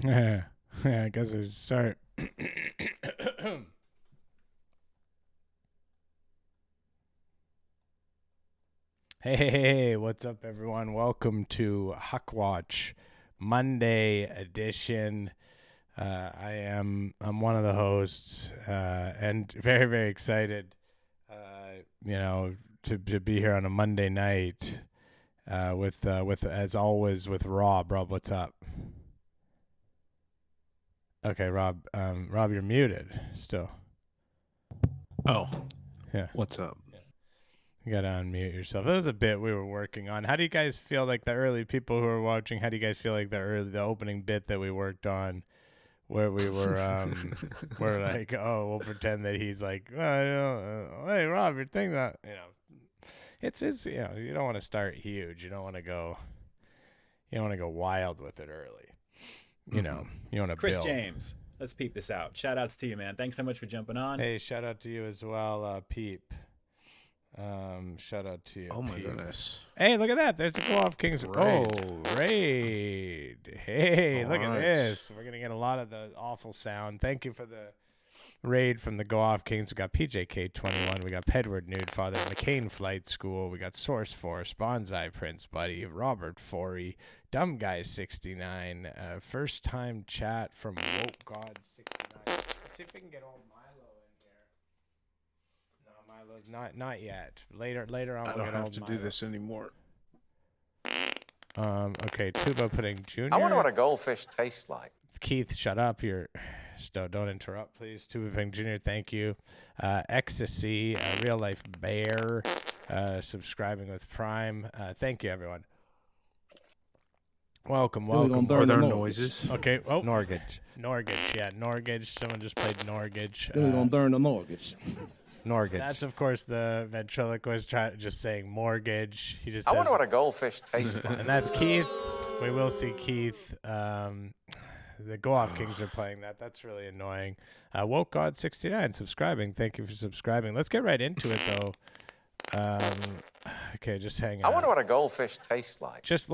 Yeah, I guess I should start. Hey, what's up, everyone? Welcome to Huckwatch Monday edition. I'm one of the hosts, and very, very excited, you know, to be here on a Monday night, with as always with Rob. Rob, what's up? Okay, Rob, you're muted still. Oh, Yeah. what's up? You gotta unmute yourself. That was a bit we were working on. How do you guys feel like the early people who are watching? How do you guys feel like the opening bit that we worked on, where we were we're like, oh, we'll pretend that he's like, hey Rob, your thing that it's you don't want to start huge. You don't want to go wild with it early. You want to Chris build. James, let's peep this out. Shout outs to you, man. Thanks so much for jumping on. Hey, shout out to you as well, Peep. Shout out to you. Oh my Pete. goodness. Hey, look at that. There's the Go Off Kings. Raid. Oh, raid. Hey, All look at right. this. We're going to get a lot of the awful sound. Thank you for the raid from the Go Off Kings. We got PJK21. We got Pedward Nude Father, McCain Flight School. We got Source Force, Bonsai Prince Buddy, Robert Forey, Dumb Guy 69. First time chat from Woke God 69. Let's see if we can get old Milo in here. No, Milo's not yet. Later on I we'll don't get have old to Milo. do this anymore. Okay, Tuba pudding Junior. I wonder what a goldfish tastes like. It's Keith, shut up. Don't interrupt, please. Tuba pudding Junior, thank you. Ecstasy, Real Life Bear, subscribing with Prime. Thank you, everyone. Welcome. Are there noises? Okay. Oh, Norgage. Yeah, Norgage. Someone just played Norgage. Then we gonna turn the mortgage. Norgage. That's, of course, the ventriloquist just saying mortgage. He just I says, wonder what a goldfish tastes like. and that's Keith. We will see Keith. The Go Off Kings are playing that. That's really annoying. Woke God 69 subscribing. Thank you for subscribing. Let's get right into it, though. Okay, just hang on. I wonder what a goldfish tastes like. Let's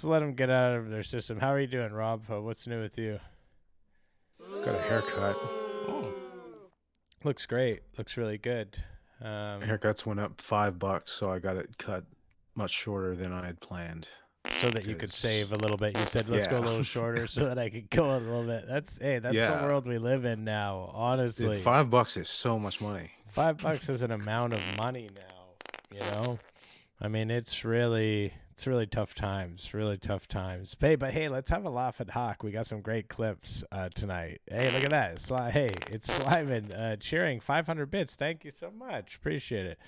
let them get out of their system. How are you doing, Rob? What's new with you? Got a haircut. Looks great. Looks really good. Haircuts went up $5, so I got it cut much shorter than I had planned. So that you could 'Cause- save a little bit. You said, let's go a Yeah. little shorter so that I could go a little bit. That's the Yeah. world we live in now, honestly. Dude, $5 is so much money. $5 is an amount of money now, I mean, it's really tough times, but hey, let's have a laugh at Hawk. We got some great clips tonight. Hey, look at that. It's Slyman cheering 500 bits. Thank you so much. Appreciate it.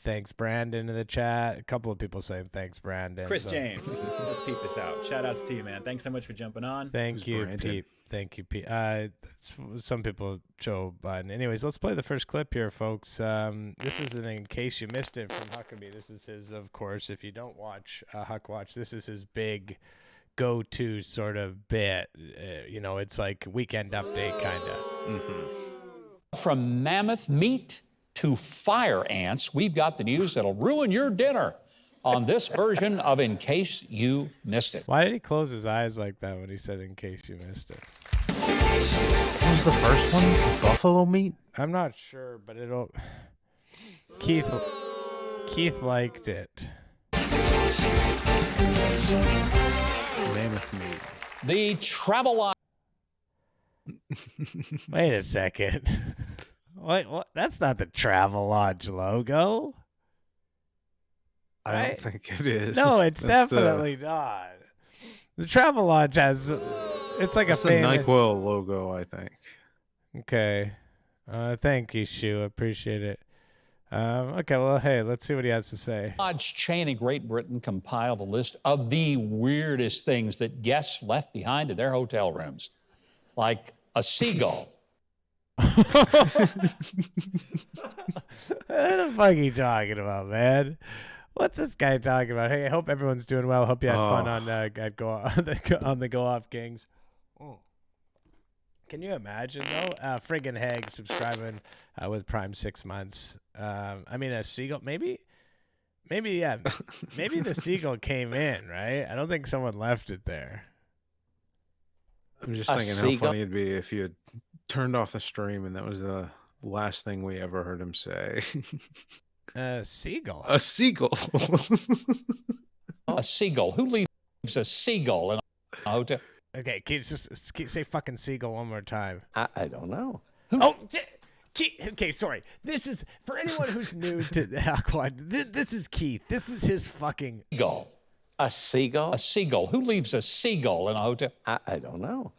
Thanks, Brandon, in the chat. A couple of people saying thanks, Brandon. Chris James, let's peep this out. Shout outs to you, man. Thanks so much for jumping on. Thank Who's you, Brandon? Pete. Thank you, Pete. Some people Joe Biden. Anyways, let's play the first clip here, folks. This is in case you missed it from Huckabee. This is his, of course. If you don't watch Huckwatch, this is his big go-to sort of bit. It's like weekend update kind of. From mammoth meat to fire ants, we've got the news that'll ruin your dinner on this version of In Case You Missed It. Why did he close his eyes like that when he said "in case you missed it"? What was the first one? Buffalo meat? I'm not sure, but it'll. Keith liked it. Mammoth meat. The Travelodge. Wait a second. Wait, what? That's not the Travelodge logo. I Right? don't think it is. No, it's That's definitely not. The Travelodge has. It's like That's a the famous. NyQuil logo, I think. Okay. Thank you, Shu. Appreciate it. Okay, well, hey, let's see what he has to say. Chain in Great Britain compiled a list of the weirdest things that guests left behind in their hotel rooms, like a seagull. What the fuck are you talking about, man? What's this guy talking about? Hey, I hope everyone's doing well. Hope you had fun on the Go Off Kings. Can you imagine though? Friggin' Hag subscribing with Prime 6 months. I mean, a seagull, maybe yeah, maybe the seagull came in, right? I don't think someone left it there. I'm just A thinking how seagull? funny it'd be if you had turned off the stream and that was the last thing we ever heard him say. Seagull. A seagull. A seagull. Who leaves a seagull in a hotel? Okay, keep say fucking seagull one more time. I don't know. Okay, sorry. This is for anyone who's new to the Huckwatch. This is Keith. This is his fucking Seagull. A seagull? A seagull. Who leaves a seagull in a hotel? I don't know.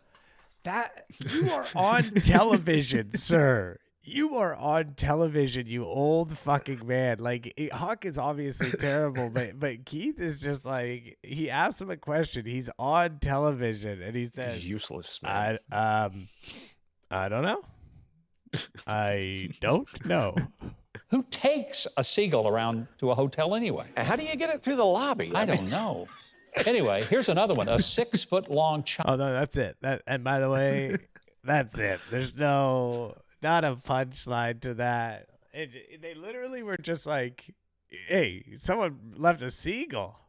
that. You are on television, sir. You are on television, you old fucking man. Like Huck is obviously terrible, but Keith is just like he asked him a question. He's on television, and he says, Useless, man. I don't know. I don't know. Who takes a seagull around to a hotel anyway? And how do you get it through the lobby? I mean, don't know. Anyway, here's another one. A 6-foot-long Oh no, that's it. And by the way, that's it. There's not a punchline to that. They literally were just like, "Hey, someone left a seagull."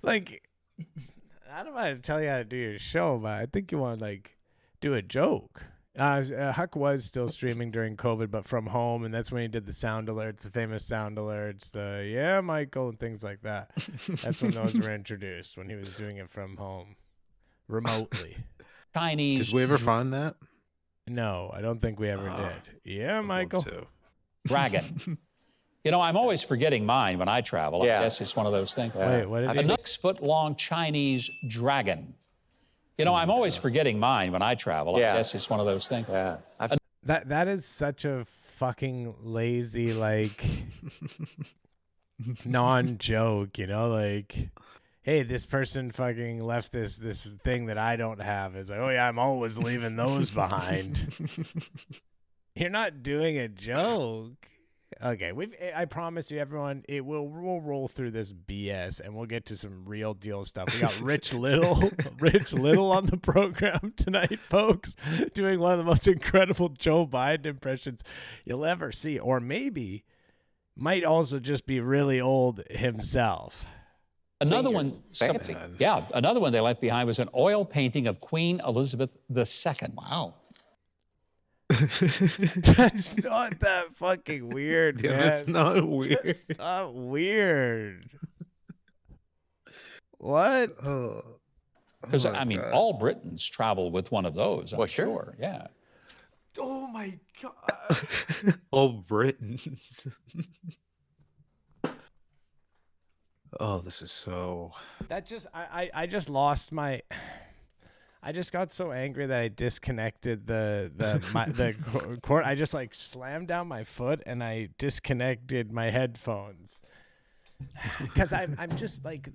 Like, I don't want to tell you how to do your show, but I think you want to like do a joke. Huck was still streaming during COVID, but from home, and that's when he did the sound alerts, the famous sound alerts, the "Yeah, Michael" and things like that. That's when those were introduced, when he was doing it from home, remotely. Chinese Did we ever find that? No, I don't think we ever did. Yeah, Michael. dragon. You know, I'm always forgetting mine when I travel. Yeah. I guess it's one of those things. Wait, what did A he say? 6-foot-long Chinese dragon. You know, I'm always forgetting mine when I travel. Yeah. I guess it's one of those things. Yeah. That is such a fucking lazy, like, non-joke, you know? Like, hey, this person fucking left this thing that I don't have. It's like, oh yeah, I'm always leaving those behind. You're not doing a joke. Okay, I promise you, everyone, we'll roll through this BS and we'll get to some real deal stuff. We got Rich Little on the program tonight, folks, doing one of the most incredible Joe Biden impressions you'll ever see, or maybe might also just be really old himself. Another one, fancy. another one they left behind was an oil painting of Queen Elizabeth II. Wow. That's not that fucking weird, Yeah, man. that's not weird. That's not weird. What? Because, Oh, my I mean, God. all Britons travel with one of those, I'm Well, sure. Yeah. Oh my god. All Britons. Oh, this is so. That just I just lost my. I just got so angry that I disconnected the cord. I just like slammed down my foot and I disconnected my headphones. Because I'm just like,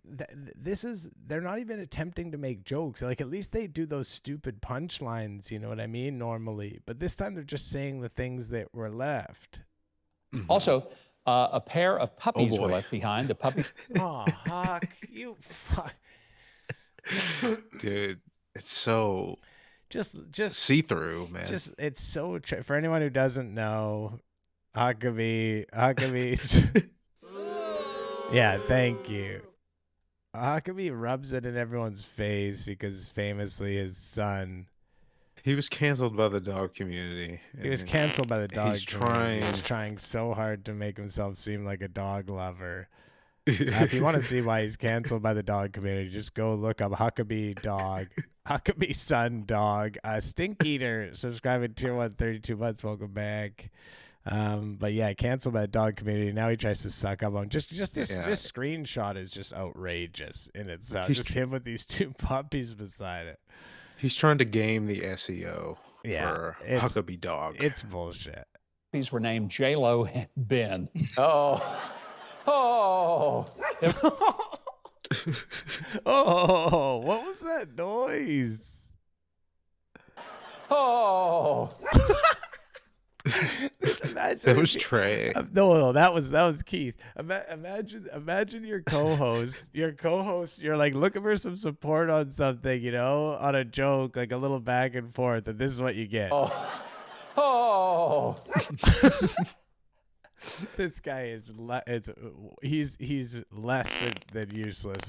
they're not even attempting to make jokes. Like, at least they do those stupid punchlines, you know what I mean, normally. But this time they're just saying the things that were left. Also, a pair of puppies were boy. left behind. The puppy. Oh, Huck, you fuck. Dude, it's so Just see-through, man. it's so for anyone who doesn't know, Huckabee. Yeah, thank you. Huckabee rubs it in everyone's face because famously his son. He was canceled by the dog community. He was and canceled by the dog. he's community. He's trying- trying so hard to make himself seem like a dog lover. If you want to see why he's canceled by the dog community, just go look up Huckabee dog, Huckabee son dog, Stink Eater. Subscribe at tier 1, 32 months. Welcome back. But yeah, canceled by the dog community. Now he tries to suck up on this screenshot is just outrageous in itself. He's Just him with these two puppies beside it. He's trying to game the SEO for it's- Huckabee dog. It's bullshit. Puppies were named J-Lo and Ben. Oh. Oh. Oh, what was that noise? Oh. Imagine That was if- Trey. No, that was Keith. Imagine your co-host. You're like looking for some support on something, you know, on a joke, like a little back and forth, and this is what you get. Oh. This guy is he's less than useless.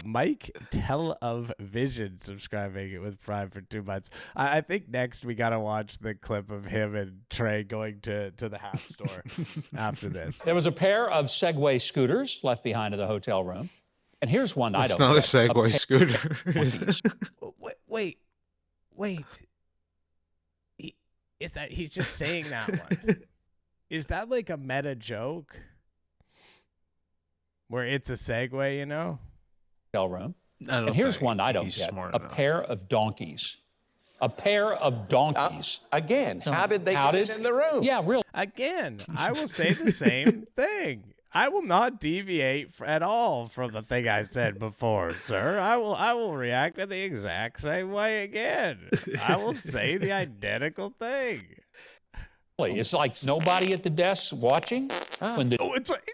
Mike Television subscribing with Prime for 2 months. I think next we gotta watch the clip of him and Trey going to the Half store after this. There was a pair of Segway scooters left behind in the hotel room. And here's one I It's don't not a get. Segway scooter. Wait. Is that he's just saying that one? Is that like a meta joke? Where it's a Segway, you know? Hotel room. I don't And here's think one I don't he's get. smart A enough. pair of donkeys. A pair of donkeys. Again, how did they get it in the room? Yeah, really. Again, I will say the same thing. I will not deviate at all from the thing I said before, sir. I will react in the exact same way again. I will say the identical thing. It's like nobody at the desk watching. When the Oh, it's like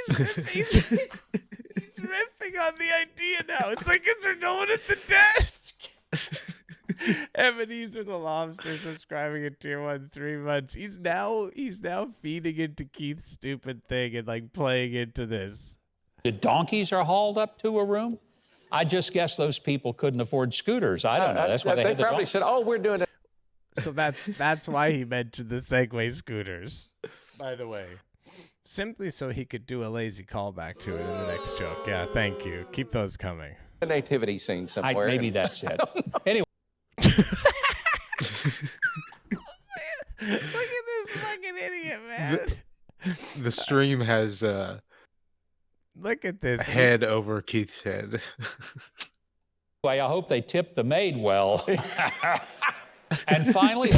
he's riffing. He's riffing on the idea now. It's like, is there no one at the desk? Ebenezer the Lobster subscribing in tier 1 3 months. He's now feeding into Keith's stupid thing and like playing into this. the donkeys are hauled up to a room, I just guess those people couldn't afford scooters. I don't know. That's why they had the probably donkeys. said, "Oh, we're doing it." So that's why he mentioned the Segway scooters, by the way. Simply so he could do a lazy callback to it in the next joke. Yeah, thank you. Keep those coming. A nativity scene somewhere. Maybe that's it. Anyway. Look at this fucking idiot, man. The stream has Look at this. head over Keith's head. I hope they tip the maid well. And finally,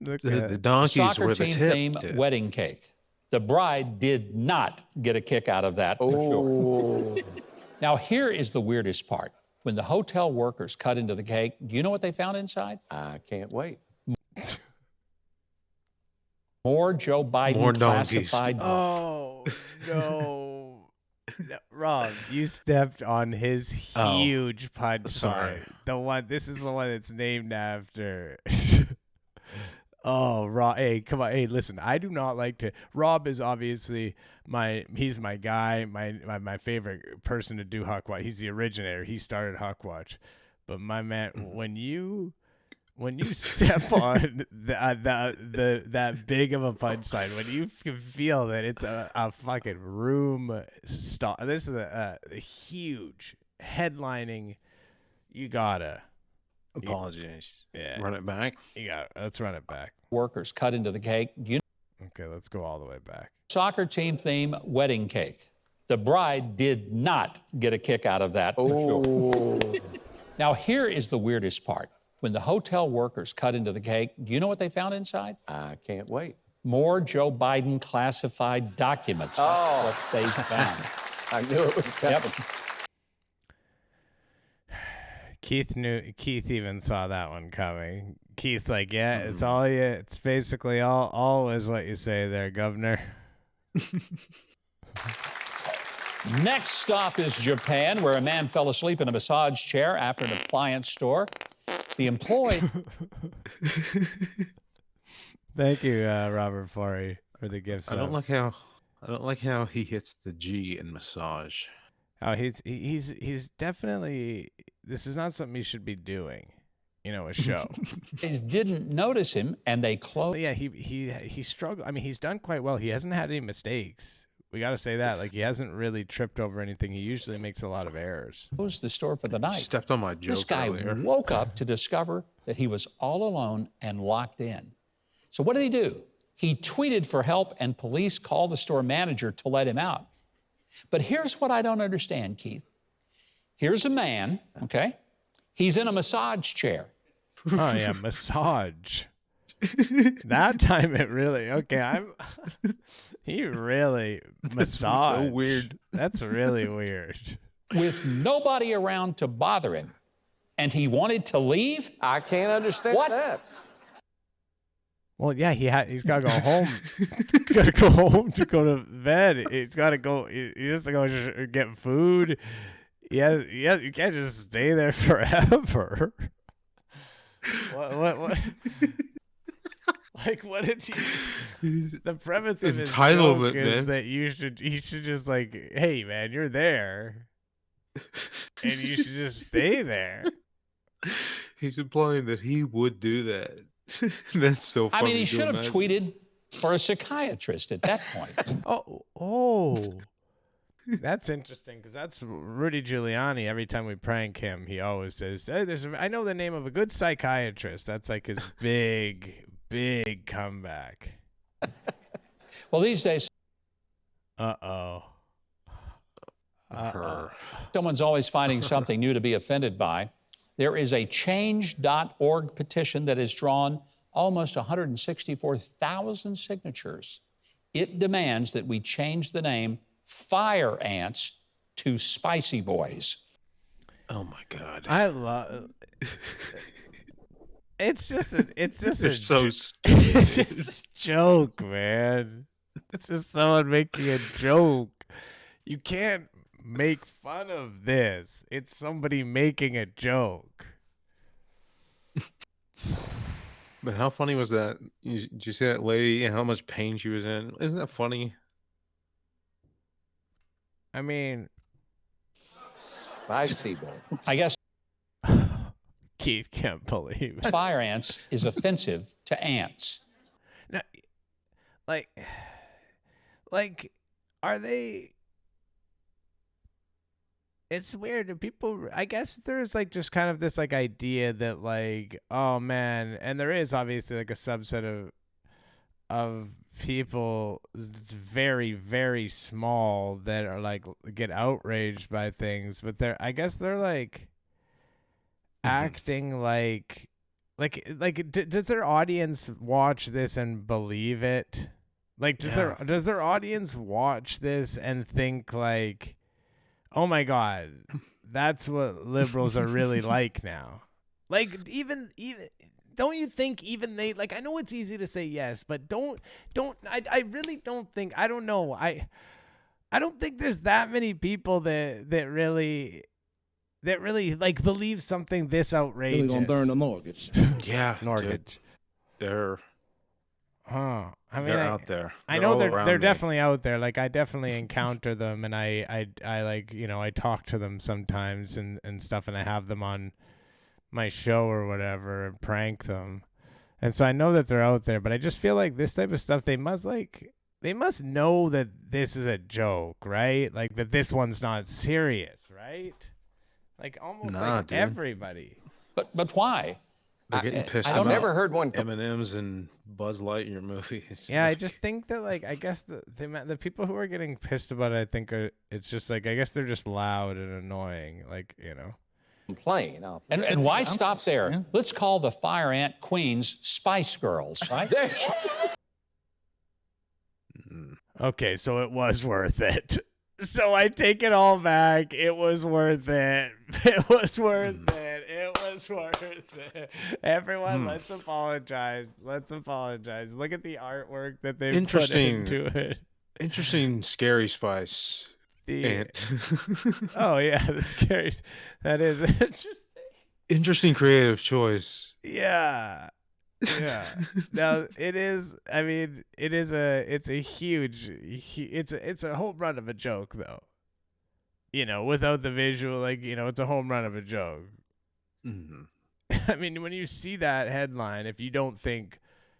Look The at donkeys soccer were the team tip. theme tip. wedding cake. The bride did not get a kick out of that, for sure. Now, here is the weirdest part. When the hotel workers cut into the cake, do you know what they found inside? I can't wait. More Joe Biden More donkeys. classified. Oh no. No, Rob, you stepped on his huge punch sorry. line. This is the one that's named after. Oh, Rob, hey, come on. Hey, listen, I do not like to. Rob is obviously he's my guy, my favorite person to do Huckwatch. He's the originator. He started Huckwatch. But my man, when you step on that big of a punchline, when you can feel that it's a fucking room stop. This is a huge headlining. You gotta. Apologies. Yeah. Run it back. Let's run it back. Workers cut into the cake. Do you know Okay, let's go all the way back. soccer team theme wedding cake? The bride did not get a kick out of that, for sure. Now, here is the weirdest part. When the hotel workers cut into the cake, do you know what they found inside? I can't wait. More Joe Biden classified documents. That's what they found. I knew it was coming. Yep. Keith even saw that one coming. Keith's like, yeah, it's basically all is what you say there, Governor. Next stop is Japan, where a man fell asleep in a massage chair after an appliance store. The employee. Thank you, Robert Forey, for the gift. I don't like how he hits the G in massage. Oh, he's definitely. This is not something he should be doing. You know, a show. didn't notice him, and they closed. Yeah, he struggled. I mean, he's done quite well. He hasn't had any mistakes. We got to say that. Like, he hasn't really tripped over anything. He usually makes a lot of errors. Closed the store for the night. Stepped on my joke This guy earlier. woke up to discover that he was all alone and locked in. So what did he do? He tweeted for help, and police called the store manager to let him out. But here's what I don't understand, Keith. Here's a man, okay? He's in a massage chair. Oh yeah, massage. That time it really he really massaged. So weird. That's really weird. With nobody around to bother him, and he wanted to leave? I can't understand What? that. Well, yeah, he's got to go home. Got to go home to go to bed. He's got to go. He has to go get food. Yeah, you can't just stay there forever. What? Like, what did he? The premise of his Entitlement, joke is man. that you should just like, hey man, you're there, and you should just stay there. He's implying that he would do that. That's so funny. I mean, he to should have imagine. tweeted for a psychiatrist at that point. Oh, that's interesting because that's Rudy Giuliani. Every time we prank him, he always says, "Hey, I know the name of a good psychiatrist." That's like his big comeback. Well, these days, Uh-oh. Her. someone's always finding something new to be offended by. There is a change.org petition that has drawn almost 164,000 signatures. It demands that we change the name Fire Ants to Spicy Boys. Oh my God. I love. It's just a They're so stupid. it's just a joke, man. It's just someone making a joke. You can't make fun of this. It's somebody making a joke. But how funny was that? Did you see that lady and how much pain she was in? Isn't that funny? I mean, Spicy boy. I guess Keith can't believe it. Fire Ants is offensive to ants. No, like, are they? It's weird. Do people? I guess there's like just kind of this like idea that like, oh man, and there is obviously like a subset of people. It's very small that are like get outraged by things, but I guess they're like acting like does their audience watch this and believe it? Like does their audience watch this and think like, oh my God, that's what liberals are really like now? Like even don't you think even they like? I know it's easy to say yes, but I really don't think. I don't know. I don't think there's that many people that really like believe something this outrageous. Really gonna burn the mortgage. Yeah. Mortgage. They're Huh. I mean, they're out there. I know all they're around me. definitely out there. Like I definitely encounter them, and I like I talk to them sometimes and stuff, and I have them on my show or whatever and prank them, and so I know that they're out there. But I just feel like this type of stuff they must know that this is a joke, right? Like that this one's not serious, right? Like almost like dude. everybody. But why? They're getting pissed I've about never heard one. M&M's and Buzz Lightyear movies. Yeah, I just think that like I guess the people who are getting pissed about it, I think it's just like I guess they're just loud and annoying, like Complain. And why stop there? Yeah. Let's call the Fire Ant Queens Spice Girls, right? Okay, so it was worth it. So I take it all back. It was worth it. It was worth it. It was worth it. Everyone, let's apologize. Let's apologize. Look at the artwork that they put into it. Interesting, scary spice. Ant. Oh yeah, the scary. That is interesting. Interesting creative choice. Yeah. Yeah. Now it is. I mean, it's a huge. It's a home run of a joke, though. Without the visual, like it's a home run of a joke. Mm-hmm. I mean, when you see that headline, if you don't think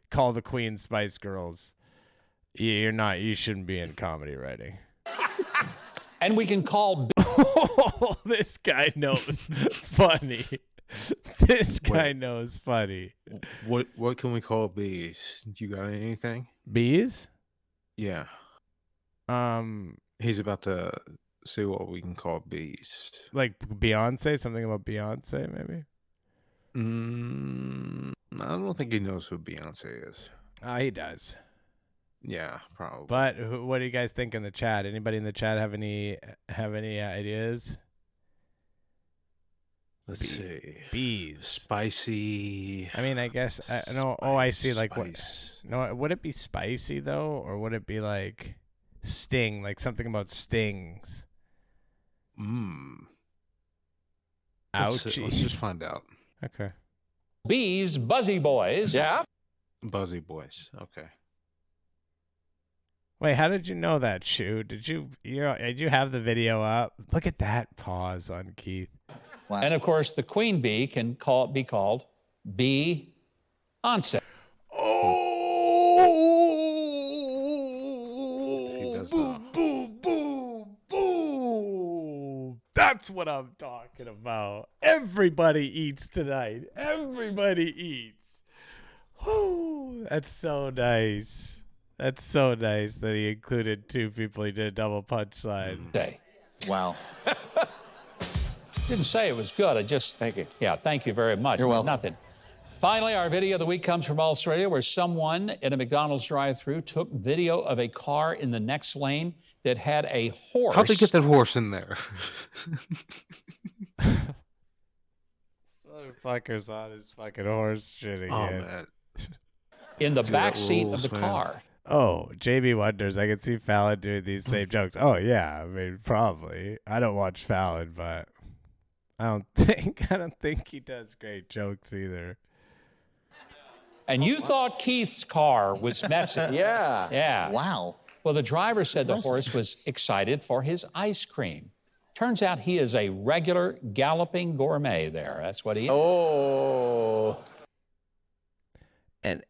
"Call the Queen Spice Girls," you're not. You shouldn't be in comedy writing. And we can call. Oh, this guy knows funny. This guy knows funny. What can we call bees? You got anything? Bees? Yeah. He's about to see what we can call bees. Like Beyonce? Something about Beyonce, maybe? I don't think he knows who Beyonce is. He does. Yeah, probably. But what do you guys think in the chat? Anybody in the chat have any ideas? Let's see. Bees. Spicy. I mean, I guess I know. Oh, I see. Like spice. what? No, would it be spicy though, or would it be like sting? Like something about stings? Ouchie. Let's just find out. Okay. Bees, Buzzy Boys. Yeah. Buzzy Boys. Okay. Wait, how did you know that, Shu? Did you have the video up? Look at that pause on Keith. Wow. And of course, the queen bee can be called Beyonce. Oh, does boom, know. boom, boom, boom. That's what I'm talking about. Everybody eats tonight. Everybody eats. Whew, that's so nice. That's so nice that he included two people. He did a double punchline. Day. Wow. Didn't say it was good. I just. Thank you. Yeah, thank you very much. You're welcome. Nothing. Finally, our video of the week comes from Australia, where someone in a McDonald's drive-thru took video of a car in the next lane that had a horse. How'd they get that horse in there? Motherfucker's on his fucking horse shit again. Oh, man. in the Dude, back that seat of rules, the man. car. Oh, JB wonders. I can see Fallon doing these same jokes. Oh yeah, I mean probably. I don't watch Fallon, but I don't think he does great jokes either. And you thought Keith's car was messy. Yeah. Yeah. Wow. Well, the driver said the horse was excited for his ice cream. Turns out he is a regular galloping gourmet there. That's what he is. Oh. And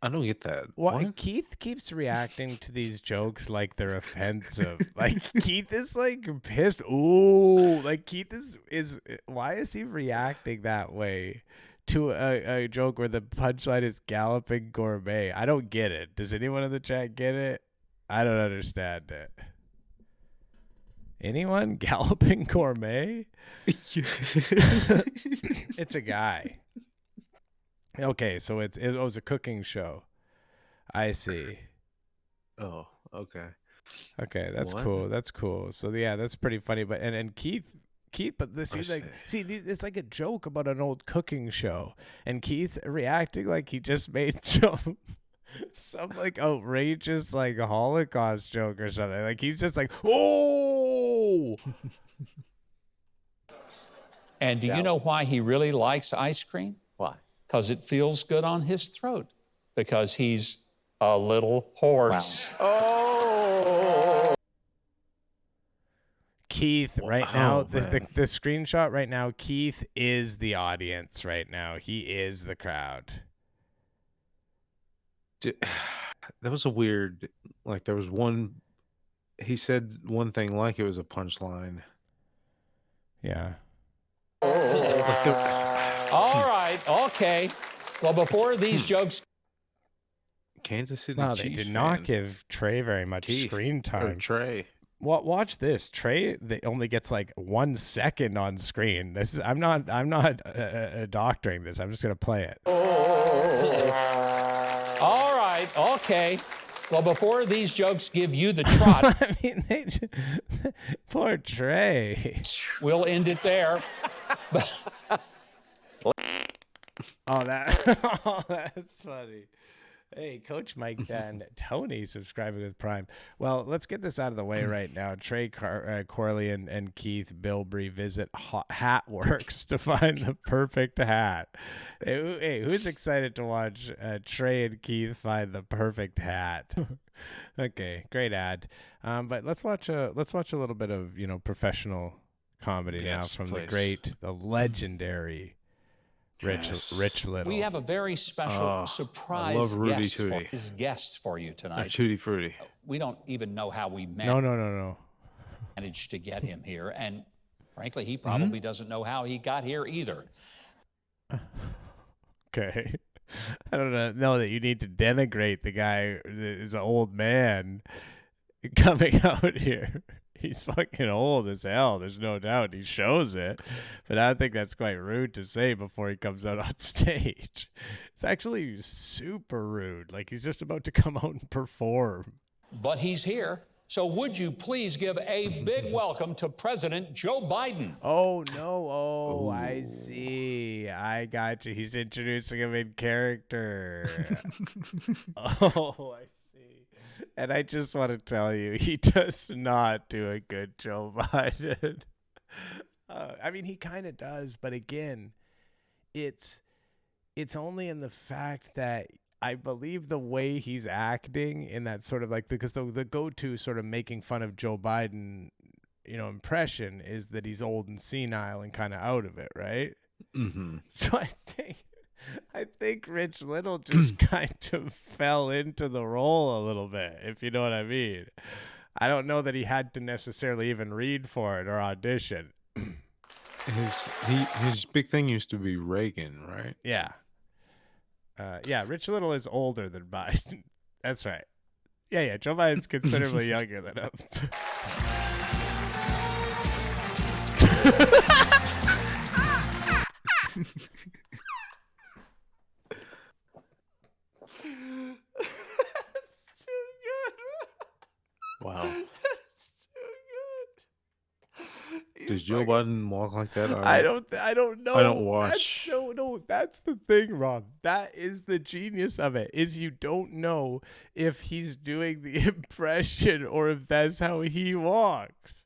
I don't get that. what? Keith keeps reacting to these jokes like they're offensive. Like Keith is like pissed. Ooh, like Keith is why is he reacting that way to a joke where the punchline is galloping gourmet? I don't get it. Does anyone in the chat get it? I don't understand it. Anyone? Galloping gourmet? It's a guy. Okay, so it was a cooking show. I see. Oh, okay. Okay, that's What? cool. That's cool. So yeah, that's pretty funny. But and Keith, but this I is like, see. it's like a joke about an old cooking show, and Keith's reacting like he just made some like outrageous like Holocaust joke or something. Like he's just like, oh. And do you know why he really likes ice cream? Why? Because it feels good on his throat. Because he's a little horse. Oh. Keith, right now, the man. screenshot right now, Keith is the audience right now. He is the crowd. That was a weird, like, there was one, he said one thing like it was a punchline. Yeah. Like All right, okay. Well, before these jokes, Kansas City Wow, they Chiefs did not fan. give Trey very much Keith, screen or time. Trey. Watch this. Trey only gets like 1 second on screen. This is I'm not doctoring this. I'm just gonna play it. all right, okay. Well, before these jokes give you the trot, I mean, poor Trey. we'll end it there. Oh, that's funny. Hey, Coach Mike and Tony subscribing with Prime. Well, let's get this out of the way right now. Trey Corley and Keith Bilbrey visit Hat Works to find the perfect hat. Hey, who's excited to watch Trey and Keith find the perfect hat? Okay, great ad. But let's watch a little bit of professional comedy now Yes, from please. the legendary Yes. Rich Little. We have a very special I surprise love Rudy guest for you Or tonight. Tutti Frutti. We don't even know how we No. managed to get him here. And frankly, he probably doesn't know how he got here either. Okay. I don't know that you need to denigrate the guy that is an old man coming out here. He's fucking old as hell. There's no doubt. He shows it. But I think that's quite rude to say before he comes out on stage. It's actually super rude. Like he's just about to come out and perform. But he's here. So would you please give a big welcome to President Joe Biden? Oh, no. Oh, I see. I got you. He's introducing him in character. Oh, I see. And I just want to tell you, he does not do a good Joe Biden. I mean, he kind of does. But again, it's only in the fact that I believe the way he's acting in that sort of like, because the go-to sort of making fun of Joe Biden, impression is that he's old and senile and kind of out of it, right? Mm-hmm. So I think Rich Little just kind of fell into the role a little bit, if you know what I mean. I don't know that he had to necessarily even read for it or audition. His big thing used to be Reagan, right? Yeah. Yeah, Rich Little is older than Biden. That's right. Yeah, Joe Biden's considerably younger than him. That's too good. Wow. That's too good. Does Joe Biden walk like that? I don't know. I don't watch. No, that's the thing, Rob. That is the genius of it, is you don't know if he's doing the impression or if that's how he walks.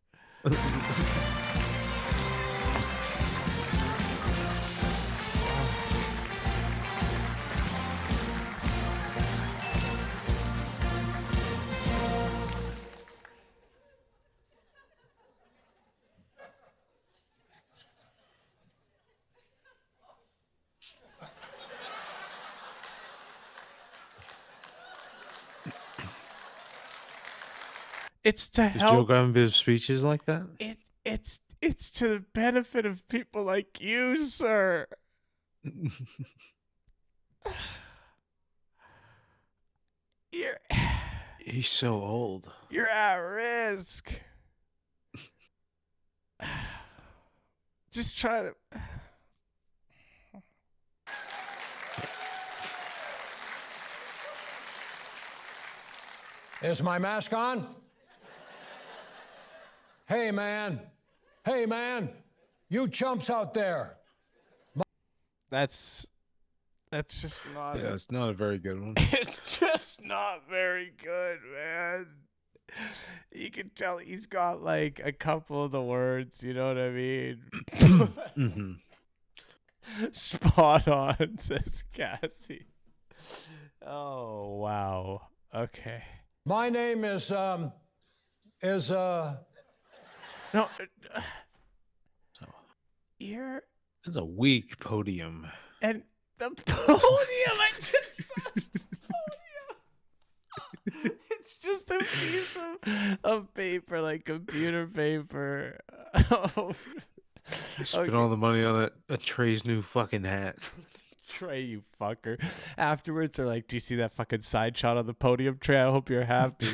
It's to Does Joe help. Biden give speeches like that? It's to the benefit of people like you, sir. He's so old. You're at risk. Just try to. Is my mask on? Hey, man. Hey, man. You chumps out there. That's just not. Yeah, it's not a very good one. It's just not very good, man. You can tell he's got like a couple of the words, you know what I mean? Mm-hmm. Spot on, says Cassie. Oh, wow. Okay. My name is No. You're. It's a weak podium. And the podium, I just saw the podium. It's just a piece of paper, like computer paper. Oh. Spent all the money on a Trey's new fucking hat. Trey, you fucker. Afterwards, they're like, do you see that fucking side shot on the podium, Trey? I hope you're happy.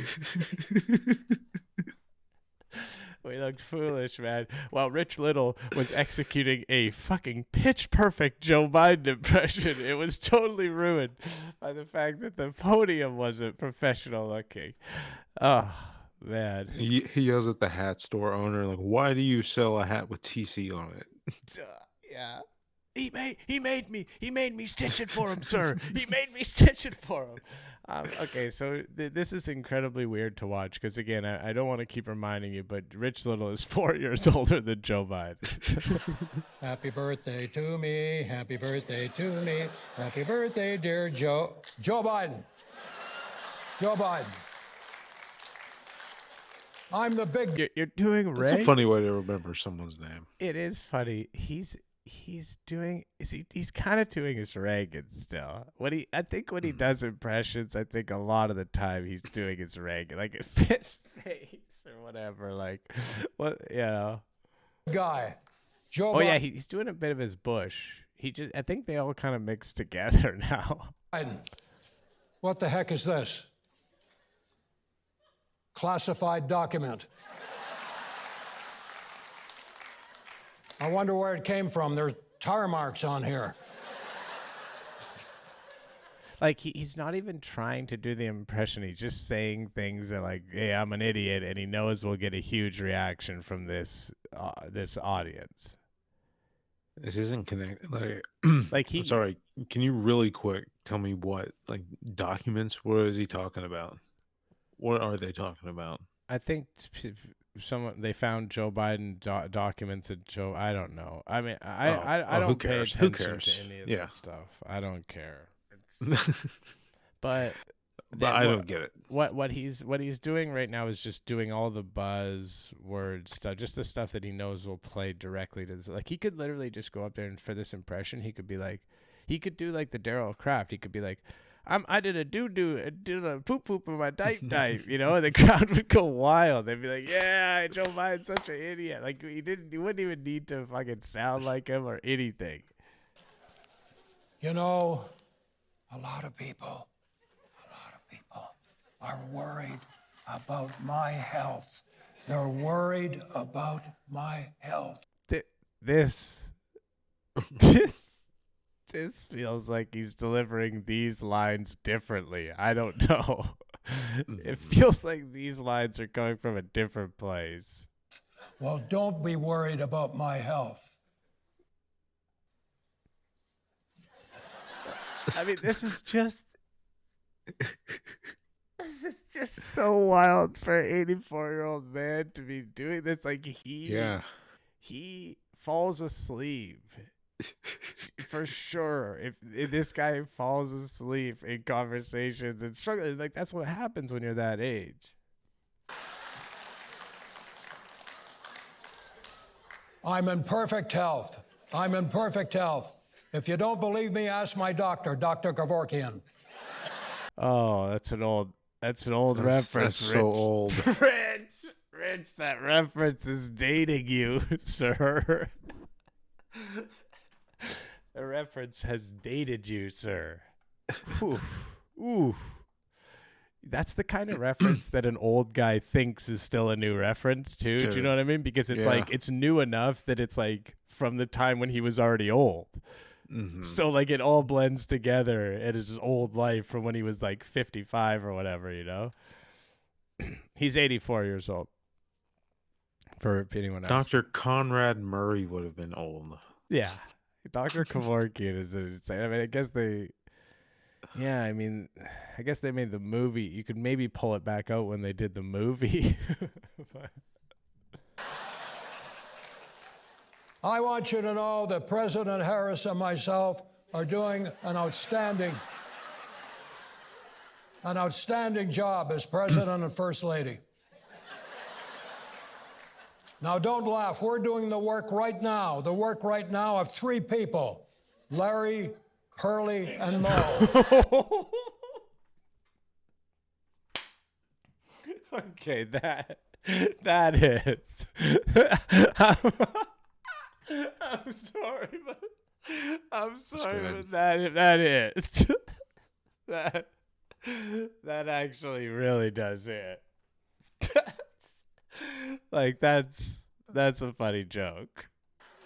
We looked foolish, man. While Rich Little was executing a fucking pitch perfect Joe Biden impression, it was totally ruined by the fact that the podium wasn't professional looking. Oh, man. He yells at the hat store owner, like, why do you sell a hat with TC on it? Yeah. He made me stitch it for him, sir. He made me stitch it for him. Okay, so this is incredibly weird to watch because, again, I don't want to keep reminding you, but Rich Little is 4 years older than Joe Biden. happy birthday to me. Happy birthday to me. Happy birthday, dear Joe. Joe Biden. Joe Biden. I'm the big. You're doing Ray. That's a funny way to remember someone's name. It is funny. He's kind of doing his Reagan still. I think when he does impressions, I think a lot of the time he's doing his Reagan, like a fist face or whatever. Like, what, Guy. Joe Oh Biden. yeah, he's doing a bit of his Bush. I think they all kind of mix together now. Biden. What the heck is this? Classified document. I wonder where it came from. There's tire marks on here. Like he's not even trying to do the impression. He's just saying things that like, "Hey, I'm an idiot," and he knows we'll get a huge reaction from this audience. This isn't connected. Like, Like I'm sorry. Can you really quick tell me what documents? What is he talking about? What are they talking about? I think they found Joe Biden documents at Joe. I don't know. I mean, I who don't pay cares? attention Who cares? to any of Yeah. that stuff. I don't care. But I don't get it. What he's doing right now is just doing all the buzzword stuff, just the stuff that he knows will play directly to this. Like he could literally just go up there and for this impression, he could be like, he could do like the Daryl Kraft. He could be like, I did a did a poop in my diaper, and the crowd would go wild. They'd be like, yeah, Joe Biden's such an idiot. Like he wouldn't even need to fucking sound like him or anything. You know, a lot of people are worried about my health. They're worried about my health. This feels like he's delivering these lines differently. I don't know. It feels like these lines are coming from a different place. Well, don't be worried about my health. I mean, this is just so wild for an 84-year-old man to be doing this. Like he falls asleep. For sure. If this guy falls asleep in conversations and struggling, like that's what happens when you're that age. I'm in perfect health. I'm in perfect health. If you don't believe me, ask my doctor, Dr. Kevorkian. Oh, that's an old reference. That's Rich. so old. Rich, that reference is dating you, sir. The reference has dated you, sir. Oof. That's the kind of reference that an old guy thinks is still a new reference, too. Dude. Do you know what I mean? Because it's like, it's new enough that it's like from the time when he was already old. Mm-hmm. So like it all blends together in his old life from when he was like 55 or whatever, He's 84 years old. For anyone else. Dr. Conrad Murray would have been old. Yeah. Dr. Kevorkian is insane. I mean, I guess they made the movie. You could maybe pull it back out when they did the movie. I want you to know that President Harris and myself are doing an outstanding job as President and First Lady. Now, don't laugh. We're doing the work right now. The work right now of three people, Larry, Curly, and Moe. Okay, that hits. I'm sorry, but that hits. that actually really does hit. Like that's a funny joke.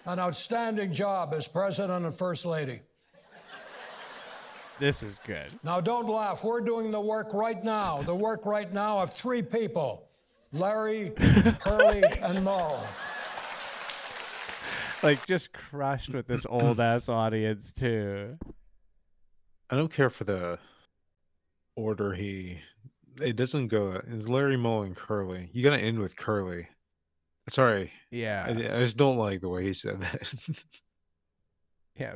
An outstanding job as President and First Lady. This is good. Now, don't laugh. We're doing the work right now. The work right now of three people, Larry, Curly, and Moe. Like just crushed with this old ass audience too. I don't care for the order it doesn't go. It's Larry, Moe, and Curly. You gotta end with Curly. Sorry. Yeah. I just don't like the way he said that. Yeah.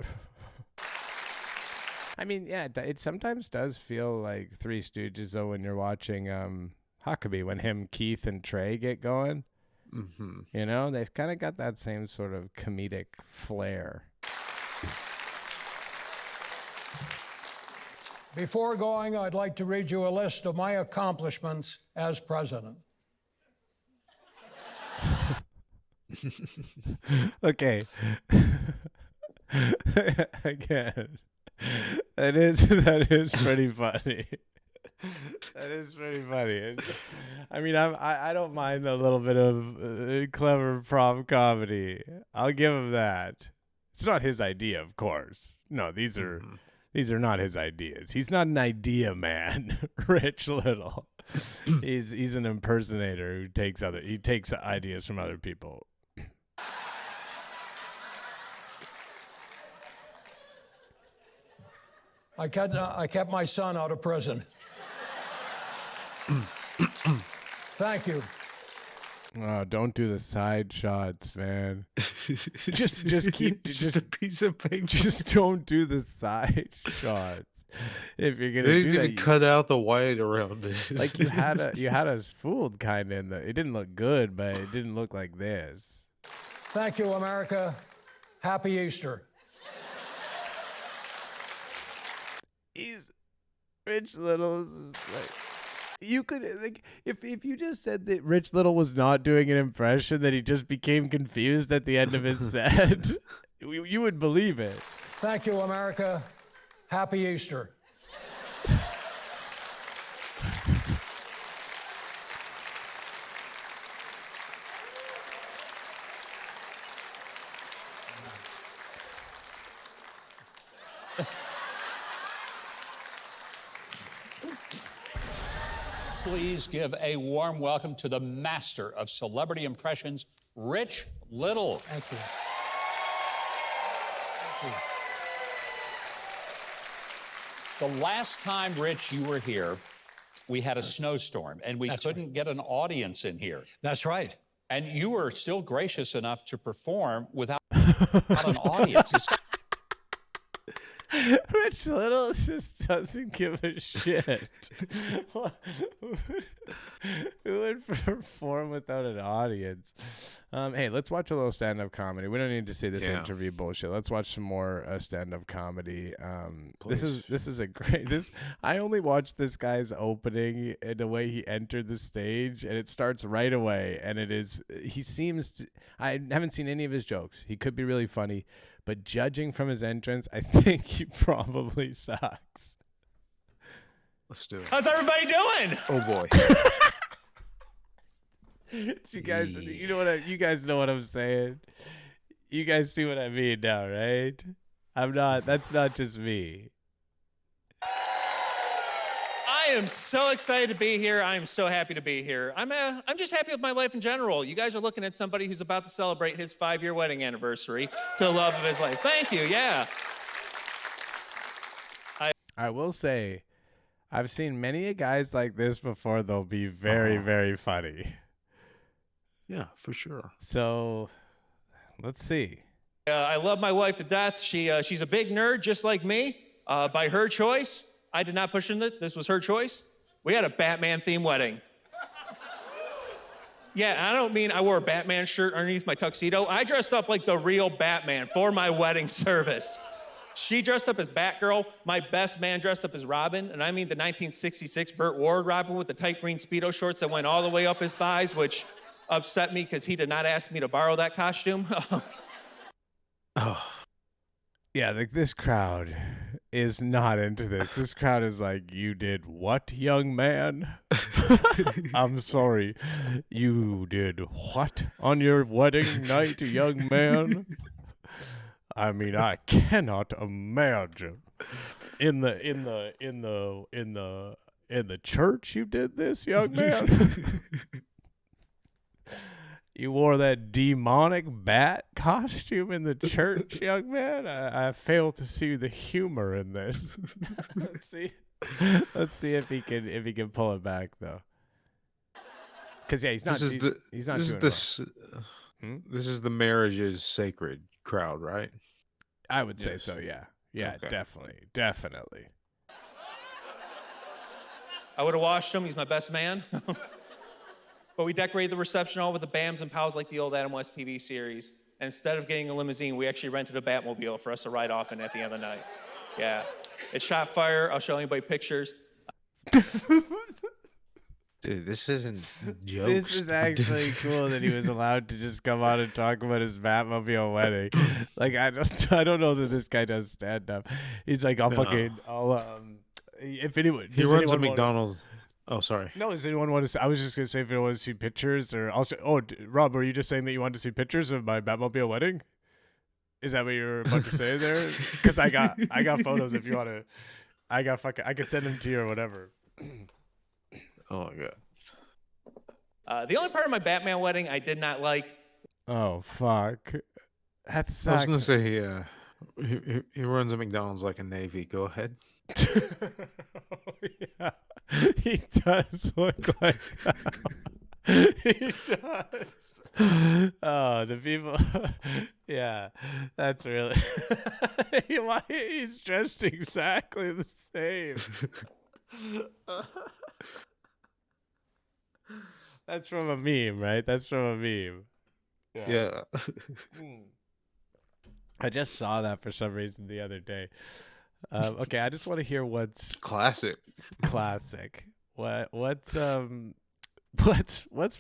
I mean, yeah, it sometimes does feel like Three Stooges though when you're watching Huckabee, when him, Keith, and Trey get going. Mm-hmm. They've kind of got that same sort of comedic flair. Before going, I'd like to read you a list of my accomplishments as president. Okay. Again, that is pretty funny. That is pretty funny. I mean, I don't mind a little bit of clever prop comedy. I'll give him that. It's not his idea, of course. No, these are not his ideas. He's not an idea man, Rich Little. He's an impersonator who takes ideas from other people. I kept my son out of prison. Thank you. Oh, don't do the side shots, man. Just keep It's just a piece of paper. just don't do the side shots. If you're They gonna didn't do even that, cut out the white around it. like you had us fooled kind of in the. It didn't look good, but it didn't look like this. Thank you, America. Happy Easter. He's Rich Little is like. You could like if you just said that Rich Little was not doing an impression, that he just became confused at the end of his set, you would believe it. Thank you, America. Happy Easter. Please give a warm welcome to the master of celebrity impressions, Rich Little. Thank you. The last time, Rich, you were here, we had a snowstorm and we couldn't get an audience in here. That's right. And you were still gracious enough to perform without an audience. It's Rich Little just doesn't give a shit. Who would perform without an audience? Hey, let's watch a little stand-up comedy. We don't need to see this interview bullshit. Let's watch some more stand-up comedy. This is a great. I only watched this guy's opening and the way he entered the stage, and it starts right away. And it is. He seems to. I haven't seen any of his jokes. He could be really funny. But judging from his entrance, I think he probably sucks. Let's do it. How's everybody doing? Oh boy. You guys, you know what? You guys know what I'm saying. You guys see what I mean now, right? I'm not. That's not just me. I am so excited to be here. I am so happy to be here. I'm just happy with my life in general. You guys are looking at somebody who's about to celebrate his 5-year wedding anniversary to the love of his life. Thank you. Yeah. I will say, I've seen many guys like this before. They'll be very, very funny. Yeah, for sure. So, let's see. I love my wife to death. She's a big nerd just like me. By her choice. I did not push in this. This was her choice. We had a Batman-themed wedding. Yeah, I don't mean I wore a Batman shirt underneath my tuxedo. I dressed up like the real Batman for my wedding service. She dressed up as Batgirl. My best man dressed up as Robin, and I mean the 1966 Burt Ward Robin with the tight green Speedo shorts that went all the way up his thighs, which upset me because he did not ask me to borrow that costume. Oh. Yeah, like this crowd is not into this. This crowd is like, you did what, young man? I'm sorry. You did what on your wedding night, young man? I mean, I cannot imagine. In the church you did this, young man? You wore that demonic bat costume in the church, young man? I fail to see the humor in this. Let's see if he can pull it back though. Because yeah, he's not doing well. This is the marriage is sacred crowd, right? I would say so. Yeah. Okay. Definitely. I would have washed him. He's my best man. But we decorated the reception hall with the Bams and Pals like the old Adam West TV series. And instead of getting a limousine, we actually rented a Batmobile for us to ride off in at the end of the night. Yeah. It shot fire. I'll show anybody pictures. Dude, this isn't jokes. This is actually cool that he was allowed to just come on and talk about his Batmobile wedding. Like, I don't know that this guy does stand up. He's like, if anyone, he runs a McDonald's. Oh, sorry. No, does anyone want to see? I was just going to say if anyone wants to see pictures or also. Oh, Rob, were you just saying that you wanted to see pictures of my Batmobile wedding? Is that what you were about to say there? Because I got photos if you want to. I could send them to you or whatever. Oh my god. The only part of my Batman wedding I did not like. Oh fuck. That sucks. I was gonna say he runs a McDonald's like a Navy. Go ahead. Yeah, he does look like that. He does. Oh, the people. Yeah, that's really. He's dressed exactly the same. That's from a meme, right? That's from a meme. Yeah. I just saw that for some reason the other day. Okay, I just want to hear what's Classic. classic. What's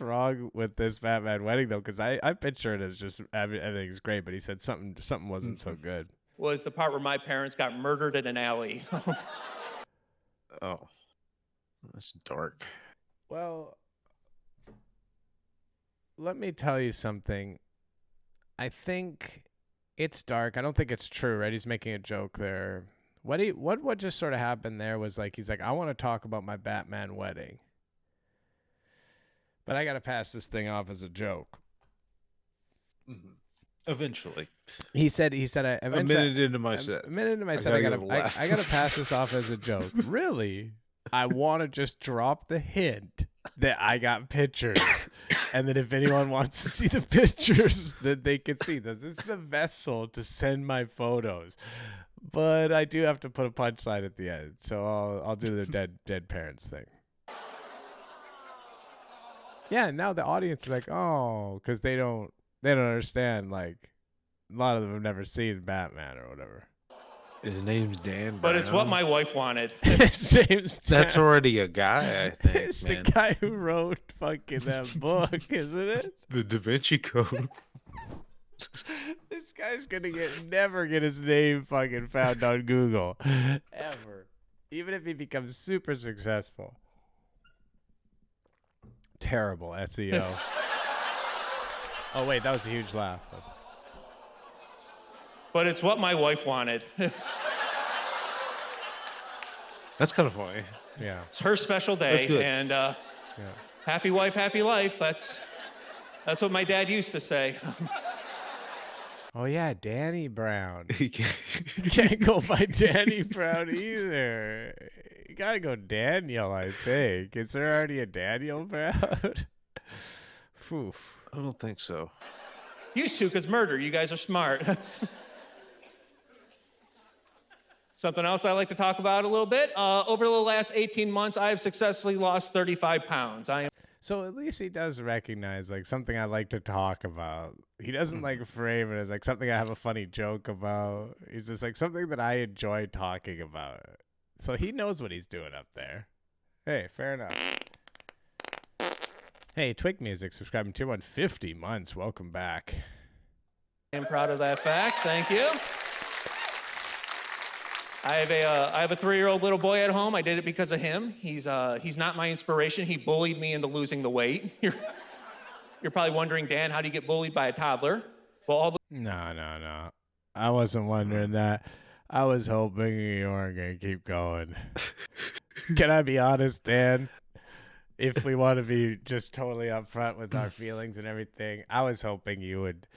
wrong with this Batman wedding though? Because I picture it as just everything's great, but he said something wasn't so good. Was the part where my parents got murdered in an alley. Oh, that's dark. Well, let me tell you something. I think it's dark. I don't think it's true, right? He's making a joke there. What just sort of happened there was like he's like, I want to talk about my Batman wedding, but I got to pass this thing off as a joke. Mm-hmm. Eventually. He said, A minute into my set. A minute into my set, gotta I give a laugh. gotta pass this off as a joke. Really? I want to just drop the hint that I got pictures, and that if anyone wants to see the pictures, that they can see this. This is a vessel to send my photos, but I do have to put a punchline at the end, so I'll do the dead parents thing. Yeah, and now the audience is like, oh, because they don't understand. Like, a lot of them have never seen Batman or whatever. His name's Dan. But it's what Brown. my wife wanted. His name's That's already a guy, I think. It's man. the guy who wrote fucking that book, isn't it? The Da Vinci Code. This guy's gonna never get his name fucking found on Google, ever. Even if he becomes super successful. Terrible SEO. Oh wait, that was a huge laugh. But it's what my wife wanted. That's kind of funny. Yeah. It's her special day, That's good. and happy wife, happy life. That's what my dad used to say. Oh yeah, Danny Brown. He can't- You can't go by Danny Brown either. You gotta go Daniel, I think. Is there already a Daniel Brown? Phew. I don't think so. Used to, because murder. You guys are smart. Something else I like to talk about a little bit. Over the last 18 months, I have successfully lost 35 pounds. I am So at least he does recognize like something I like to talk about. He doesn't like frame it as like something I have a funny joke about. He's just like something that I enjoy talking about. So he knows what he's doing up there. Hey, fair enough. Hey, Twig Music subscribing to 150 months. Welcome back. am proud of that fact. Thank you. I have a 3-year-old little boy at home. I did it because of him. He's not my inspiration. He bullied me into losing the weight. You're probably wondering, Dan, how do you get bullied by a toddler? Well, all the No. I wasn't wondering that. I was hoping you weren't going to keep going. Can I be honest, Dan? If we want to be just totally upfront with our feelings and everything, I was hoping you would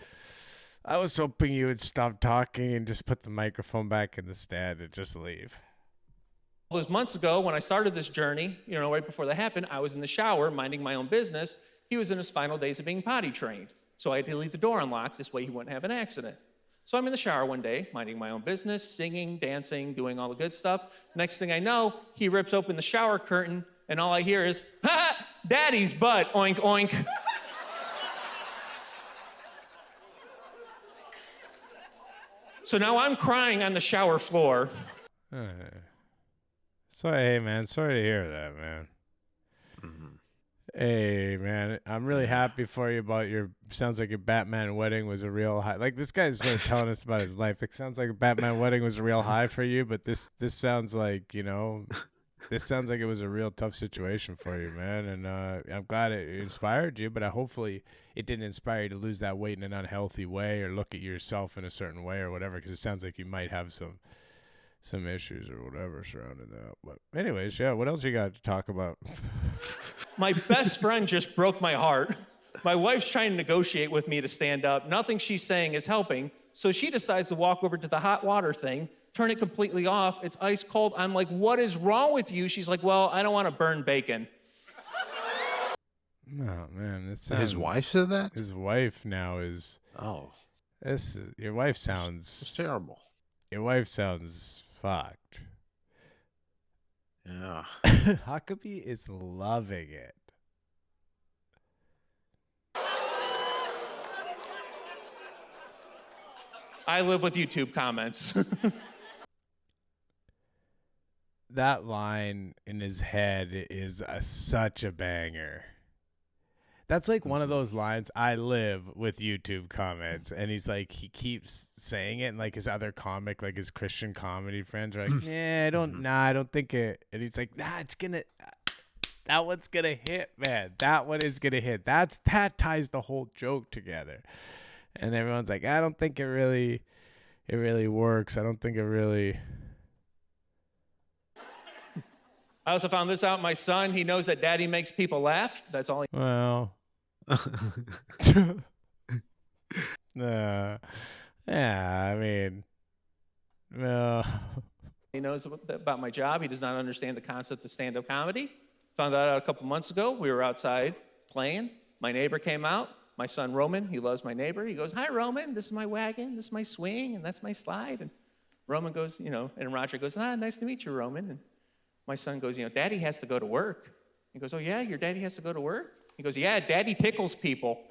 stop talking and just put the microphone back in the stand and just leave. those months ago, when I started this journey, right before that happened, I was in the shower minding my own business. He was in his final days of being potty trained. So I had to leave the door unlocked. This way he wouldn't have an accident. So I'm in the shower one day, minding my own business, singing, dancing, doing all the good stuff. Next thing I know, he rips open the shower curtain, and all I hear is, "Ha! Daddy's butt, oink, oink." So now I'm crying on the shower floor. Hey, man, sorry to hear that, man. Hey, man, I'm really happy for you about sounds like your Batman wedding was a real high. Like, this guy's sort of telling us about his life. It sounds like a Batman wedding was a real high for you, but this sounds like, this sounds like it was a real tough situation for you, man. And I'm glad it inspired you, but hopefully it didn't inspire you to lose that weight in an unhealthy way or look at yourself in a certain way or whatever, because it sounds like you might have some issues or whatever surrounding that. But anyways, yeah, what else you got to talk about? My best friend just broke my heart. My wife's trying to negotiate with me to stand up. Nothing she's saying is helping. So she decides to walk over to the hot water thing, turn it completely off. It's ice cold. I'm like, what is wrong with you? She's like, well, I don't want to burn bacon. Oh, Oh man, this sounds. His wife said that? His wife now is. Oh, Your wife it's sounds. terrible. Your wife sounds fucked. Yeah. Huckabee is loving it. I live with YouTube comments. That line in his head is such a banger. That's like one of those lines. I live with YouTube comments, and he's like, he keeps saying it, and like his other comic, like his Christian comedy friends are like, I don't think it. And he's like, it's gonna. That one's gonna hit, man. That one is gonna hit. That ties the whole joke together. And everyone's like, I don't think it really works. I don't think it really. I also found this out. My son, he knows that daddy makes people laugh. That's all he Well. Yeah, I mean, well. He knows about my job. He does not understand the concept of stand-up comedy. Found that out a couple months ago. We were outside playing. My neighbor came out. My son, Roman, he loves my neighbor. He goes, hi, Roman. This is my wagon. This is my swing. And that's my slide. And Roman goes, and Roger goes, nice to meet you, Roman. And my son goes, Daddy has to go to work. He goes, oh, yeah, your daddy has to go to work? He goes, yeah, daddy tickles people.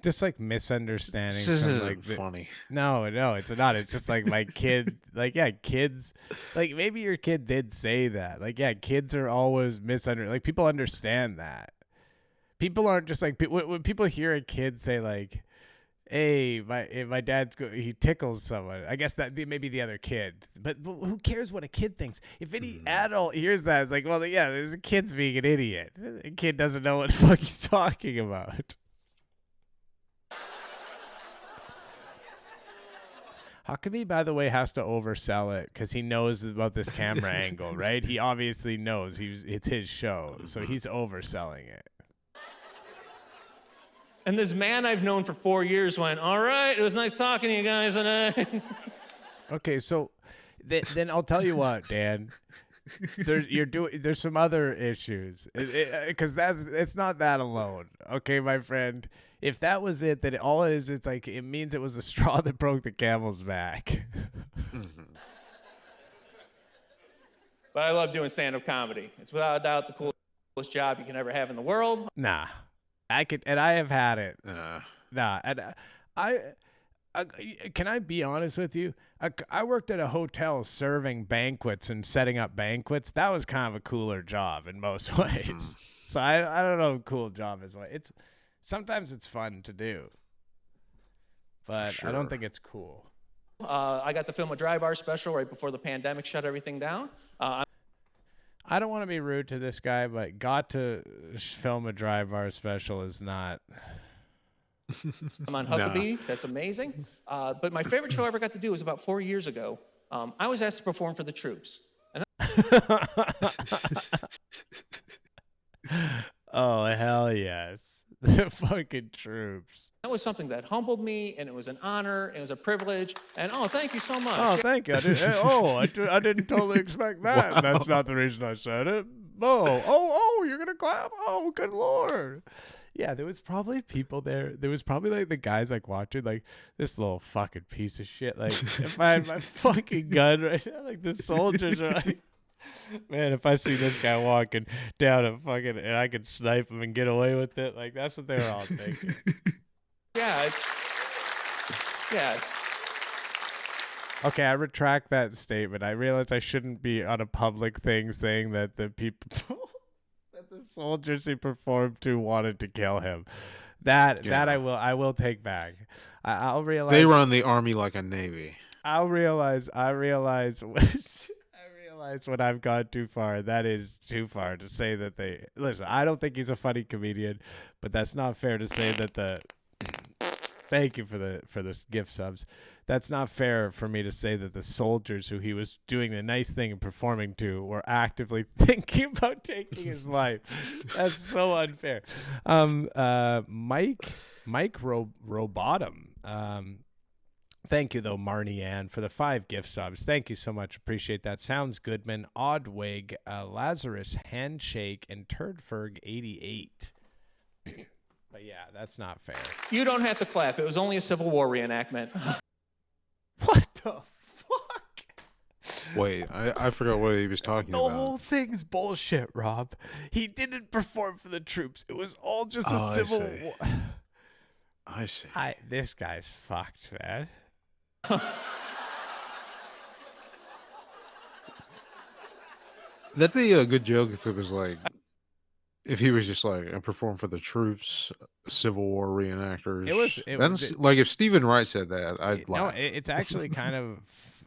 Just like misunderstanding. This from, isn't funny. No, it's not. It's just like my kid, kids, like maybe your kid did say that. Like, kids are always misunderstood. Like, people understand that. People aren't just like, when people hear a kid say like, hey, my dad's he tickles someone. I guess that maybe the other kid, but who cares what a kid thinks? If any adult hears that, it's like, well, there's a kid's being an idiot. A kid doesn't know what the fuck he's talking about. Huckabee, by the way, has to oversell it because he knows about this camera angle, right? He obviously knows it's his show, so he's overselling it. And this man I've known for 4 years went, all right, it was nice talking to you guys. And Okay, so then I'll tell you what, Dan. There's some other issues because it's not that alone. Okay, my friend. If that was it, then all it is, it's like it means it was the straw that broke the camel's back. But I love doing stand-up comedy. It's without a doubt the coolest job you can ever have in the world. Nah, I have had it. Nah, and I can I be honest with you? I worked at a hotel serving banquets and setting up banquets. That was kind of a cooler job in most ways. So I don't know if cool job is what it's. Sometimes it's fun to do, but I don't think it's cool. I got to film a dry bar special right before the pandemic shut everything down. I don't want to be rude to this guy, but got to film a dry bar special is not. I'm on Huckabee. That's amazing. But my favorite show I ever got to do was about 4 years ago. I was asked to perform for the troops. And oh, hell yes. The fucking troops. that was something that humbled me, and it was an honor, it was a privilege, and thank you so much. Oh, thank you. I didn't totally expect that. Wow. That's not the reason I said it. Oh, you're going to clap? Oh, good Lord. Yeah, there was probably people there. There was probably like the guys like watching like this little fucking piece of shit. Like if I had my fucking gun right now, like the soldiers are like, man, if I see this guy walking down and I could snipe him and get away with it, like that's what they were all thinking. Yeah. Okay, I retract that statement. I realize I shouldn't be on a public thing saying that the people that the soldiers he performed to wanted to kill him. That I will take back. I'll realize they run the army like a navy. I realize when I've gone too far. That is too far to say that they listen. I don't think he's a funny comedian, but that's not fair to say that the. Thank you for this gift subs. That's not fair for me to say that the soldiers who he was doing the nice thing and performing to were actively thinking about taking his life. That's so unfair. Mike Robotham. Thank you, though, Marnie Ann, for the 5 gift subs. Thank you so much. Appreciate that. Sounds Goodman, Oddwig, Lazarus, Handshake, and Turdferg88. But yeah, that's not fair. You don't have to clap. It was only a Civil War reenactment. What the fuck? Wait, I forgot what he was talking The about. whole thing's bullshit, Rob. He didn't perform for the troops. It was all just a Oh, I Civil see. War. I see. This guy's fucked, man. That'd be a good joke if it was like, if he was just like, I perform for the troops, Civil War reenactors. Like if Stephen Wright said that, I'd laugh. No, it's actually kind of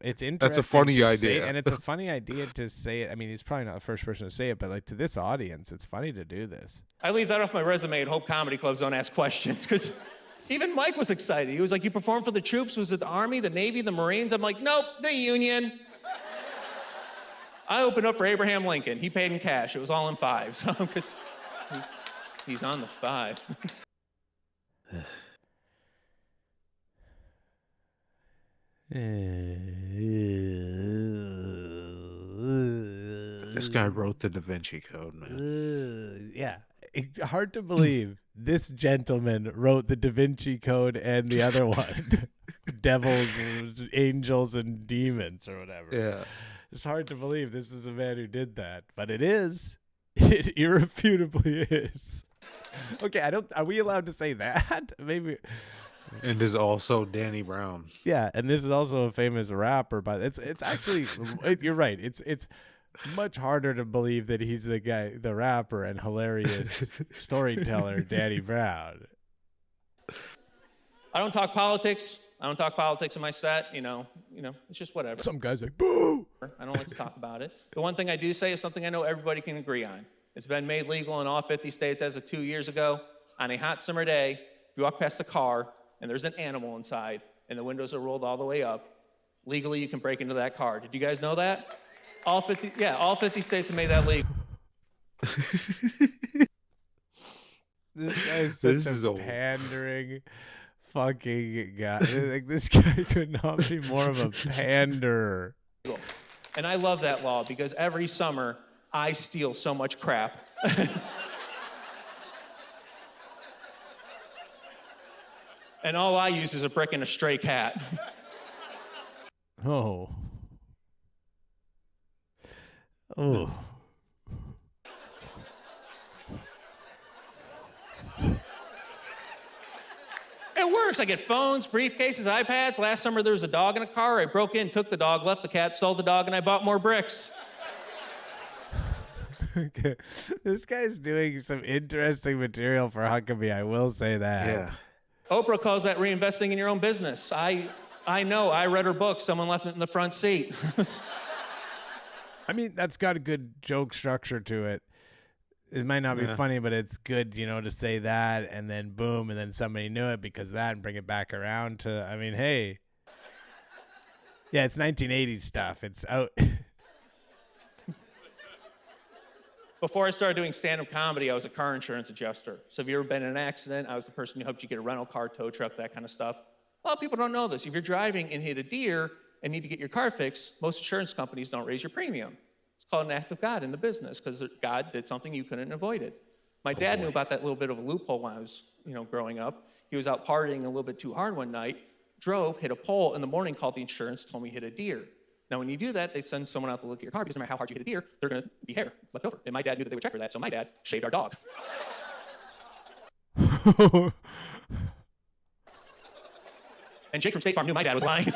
it's interesting. That's a funny to say, idea. and it's a funny idea to say it. I mean, he's probably not the first person to say it, but like to this audience, it's funny to do this. I leave that off my resume and hope comedy clubs don't ask questions, because even Mike was excited. He was like, you performed for the troops? Was it the Army, the Navy, the Marines? I'm like, nope, the Union. I opened up for Abraham Lincoln. He paid in cash. It was all in 5s, because he's on the 5. This guy wrote the Da Vinci Code, man. Yeah, it's hard to believe this gentleman wrote the Da Vinci Code and the other one, devils, angels, and demons, or whatever. Yeah. It's hard to believe this is a man who did that, but it is. It irrefutably is. Okay, are we allowed to say that? Maybe. And is also Danny Brown. Yeah, and this is also a famous rapper, but it's actually you're right. It's much harder to believe that he's the rapper and hilarious storyteller Danny Brown. I don't talk politics. I don't talk politics in my set. You know, it's just whatever. Some guys like, boo! I don't like to talk about it. The one thing I do say is something I know everybody can agree on. It's been made legal in all 50 states as of 2 years ago. On a hot summer day, if you walk past a car and there's an animal inside and the windows are rolled all the way up, legally you can break into that car. Did you guys know that? All 50 states have made that legal. This guy is such a pandering fucking guy. Like, this guy could not be more of a panderer. And I love that law because every summer I steal so much crap. And all I use is a brick and a stray cat. Oh. Oh. It works. I get phones, briefcases, iPads. Last summer there was a dog in a car. I broke in, took the dog, left the cat, sold the dog, and I bought more bricks. Okay. This guy's doing some interesting material for Huckabee, I will say that. Yeah. Oprah calls that reinvesting in your own business. I know. I read her book. Someone left it in the front seat. I mean, that's got a good joke structure to it. It might not be funny, but it's good, to say that, and then boom, and then somebody knew it because of that, and bring it back around to, I mean, hey. Yeah, it's 1980s stuff. It's out. Before I started doing stand-up comedy, I was a car insurance adjuster. So if you ever been in an accident, I was the person who helped you get a rental car, tow truck, that kind of stuff. A lot of people don't know this. If you're driving and hit a deer and need to get your car fixed, most insurance companies don't raise your premium. It's called an act of God in the business because God did something you couldn't have avoided. My dad knew about that little bit of a loophole when I was, growing up. He was out partying a little bit too hard one night, drove, hit a pole in the morning, called the insurance, told me he hit a deer. Now, when you do that, they send someone out to look at your car because no matter how hard you hit a deer, they're going to be hair left over. And my dad knew that they would check for that, so my dad shaved our dog. And Jake from State Farm knew my dad was lying. Like,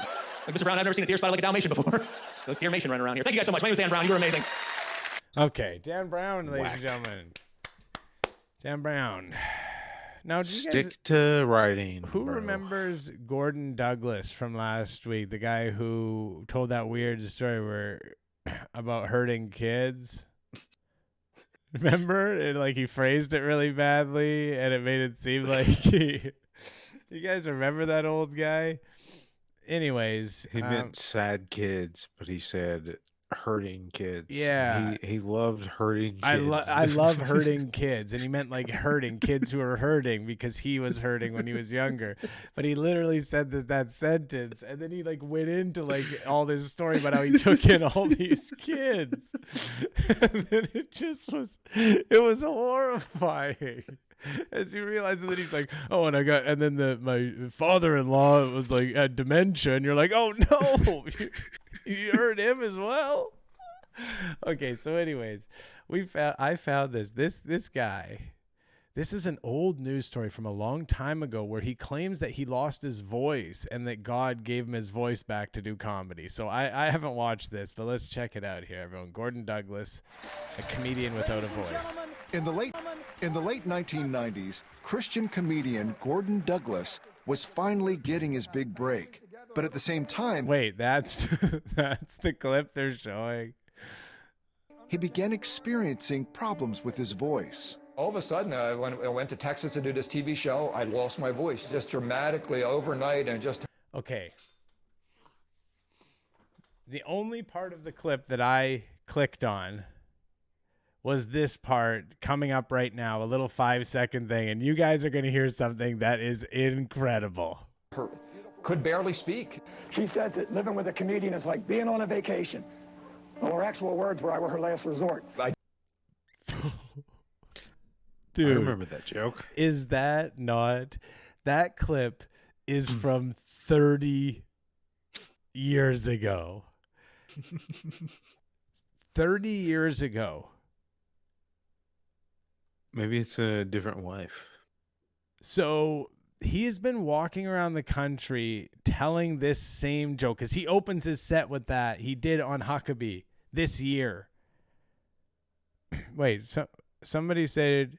Mr. Brown, I've never seen a deer spotted like a Dalmatian before. There's Deermation running around here. Thank you guys so much. My name is Dan Brown. You were amazing. Okay, Dan Brown, ladies and gentlemen. Dan Brown. Now, do you guys, Stick to writing. who bro. remembers Gordon Douglas from last week? The guy who told that weird story about hurting kids. Remember? He phrased it really badly, and it made it seem like he... You guys remember that old guy? Anyways. He meant sad kids, but he said hurting kids. Yeah. He loved hurting kids. I love hurting kids, and he meant like hurting kids who are hurting because he was hurting when he was younger. But he literally said that sentence, and then he like went into like all this story about how he took in all these kids, and then it was horrifying. As you realize that he's like, oh, and then my father-in-law was like had dementia, and you're like, oh no, you heard him as well. Okay, so anyways, I found this guy. This is an old news story from a long time ago where he claims that he lost his voice and that God gave him his voice back to do comedy. So I haven't watched this, but let's check it out here, everyone. Gordon Douglas, a comedian without a voice. In the late 1990s, Christian comedian Gordon Douglas was finally getting his big break. But at the same time, wait, that's the clip they're showing. He began experiencing problems with his voice. All of a sudden, when I went to Texas to do this TV show, I lost my voice just dramatically overnight, and just. Okay. The only part of the clip that I clicked on was this part coming up right now, a little 5-second thing, and you guys are going to hear something that is incredible. Could barely speak. She says that living with a comedian is like being on a vacation. Well, her actual words were, "I were her last resort." Dude, I remember that joke. Is that not? That clip is from 30 years ago. 30 years ago. Maybe it's a different wife. So he's been walking around the country telling this same joke because he opens his set with that. He did on Huckabee this year. Wait, somebody said,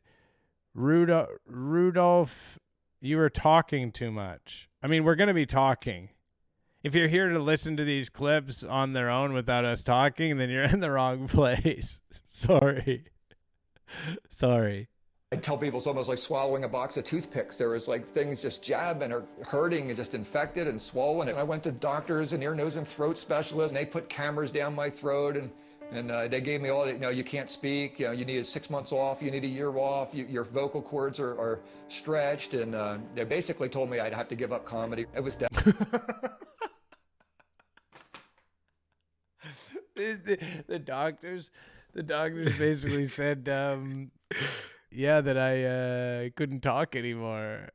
Rudolph, you were talking too much. I mean, we're going to be talking. If you're here to listen to these clips on their own without us talking, then you're in the wrong place. Sorry. I tell people it's almost like swallowing a box of toothpicks. There was like things just jabbing or hurting and just infected and swollen. I went to doctors and ear, nose, and throat specialists, and they put cameras down my throat, and they gave me all that, you can't speak, you needed 6 months off, you need a year off, your vocal cords are stretched, and they basically told me I'd have to give up comedy. It was the doctors basically said, yeah, that I couldn't talk anymore.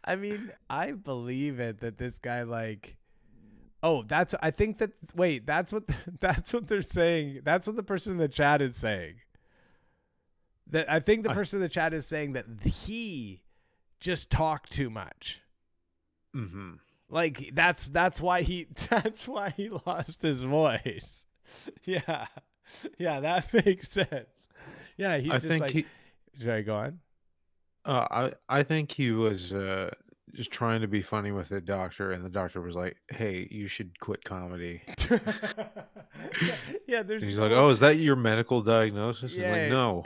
I mean, I believe it that this guy like, oh, that's what they're saying. That's what the person in the chat is saying. That I think the person in the chat is saying that he just talked too much. Mm-hmm. Like that's why he lost his voice. Yeah, that makes sense. Yeah, he's just like. Sorry, go on. I think he was just trying to be funny with the doctor, and the doctor was like, "Hey, you should quit comedy." Yeah, there's. And he's like, "Oh, is that your medical diagnosis?" Yeah, like, no.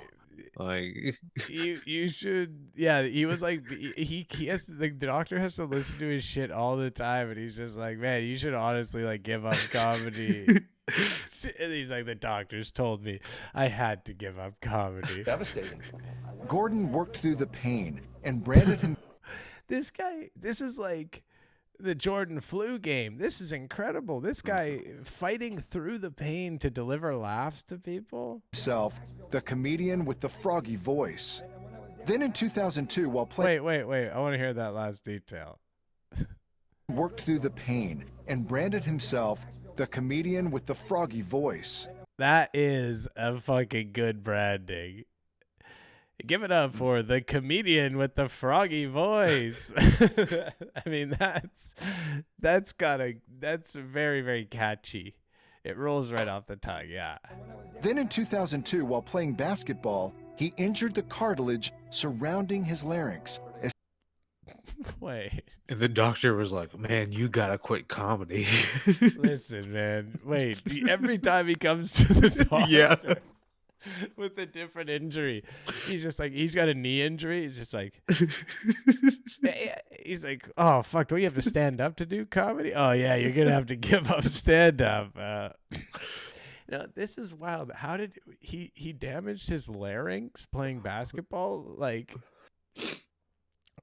Like you should. Yeah, he was like he has the doctor has to listen to his shit all the time, and he's just like, man, you should honestly like give up comedy. And he's like, the doctors told me I had to give up comedy. Devastating. Gordon worked through the pain and branded him. This guy, this is like the Jordan flu game. This is incredible. This guy fighting through the pain to deliver laughs to people. Himself, the comedian with the froggy voice. Then in 2002, while playing. Wait. I want to hear that last detail. Worked through the pain and branded himself the comedian with the froggy voice. That is a fucking good branding. Give it up for the comedian with the froggy voice. I mean, that's very, very catchy. It rolls right off the tongue, yeah. Then in 2002, while playing basketball, he injured the cartilage surrounding his larynx. Wait. And the doctor was like, man, you gotta quit comedy. Listen, man. Wait. Every time he comes to the doctor. Yeah. with a different injury. He's just like, he's got a knee injury. He's just like, he's like, oh fuck, do we have to stand up to do comedy? Oh yeah, you're gonna have to give up stand up. No, this is wild. How did he damaged his larynx playing basketball? Like,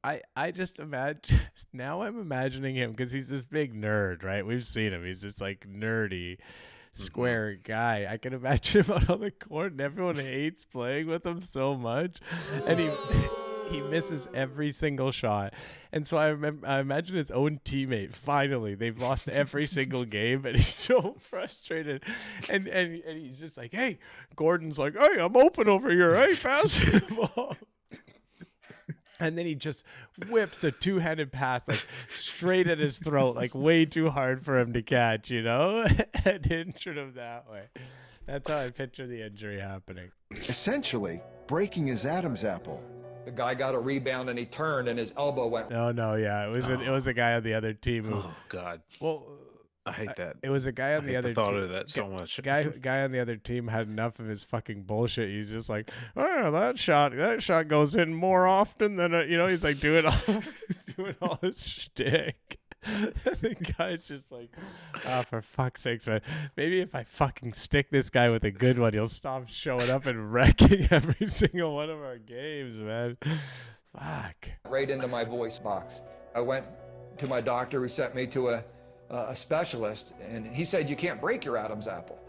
I just imagine now. I'm imagining him because he's this big nerd, right? We've seen him. He's this like nerdy, square guy. I can imagine him out on the court, and everyone hates playing with him so much, and he misses every single shot. And so I imagine his own teammate. Finally, they've lost every single game, and he's so frustrated. And he's just like, "Hey," Gordon's like, "Hey, I'm open over here. Hey, basketball." And then he just whips a two-handed pass like straight at his throat, like way too hard for him to catch, you know, and injured him that way. That's how I picture the injury happening. Essentially, breaking his Adam's apple. The guy got a rebound and he turned and his elbow went. No, yeah, it was a guy on the other team who. Oh God. Well, I hate that. It was a guy on the other thought team. of that so much. Guy on the other team had enough of his fucking bullshit. He's just like, oh, that shot goes in more often than he's like doing all his shtick. And the guy's just like, oh, for fuck's sakes, man. Maybe if I fucking stick this guy with a good one, he'll stop showing up and wrecking every single one of our games, man. Fuck. Right into my voice box. I went to my doctor who sent me to a specialist, and he said, you can't break your Adam's apple.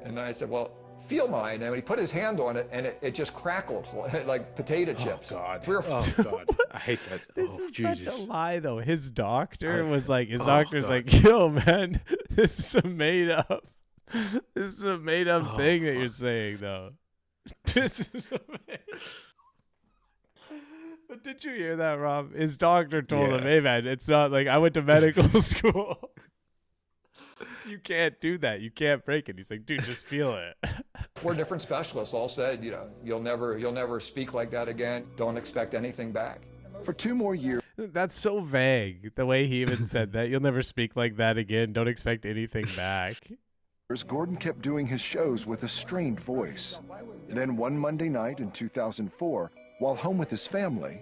And I said, well, feel mine. And he put his hand on it, and it just crackled like potato chips. God. 3 or 4. Oh, God. I hate that. This is Jesus. such a lie, though. His doctor was like, like, yo, man, this is a made up thing that you're saying, though. This is But did you hear that, Rob? His doctor told him, hey, man, it's not like I went to medical school. You can't do that. You can't break it. He's like, dude, just feel it. 4 different specialists all said, you'll never speak like that again. Don't expect anything back. For 2 more years. That's so vague. The way he even said that. You'll never speak like that again. Don't expect anything back. Gordon kept doing his shows with a strained voice. Then one Monday night in 2004, while home with his family,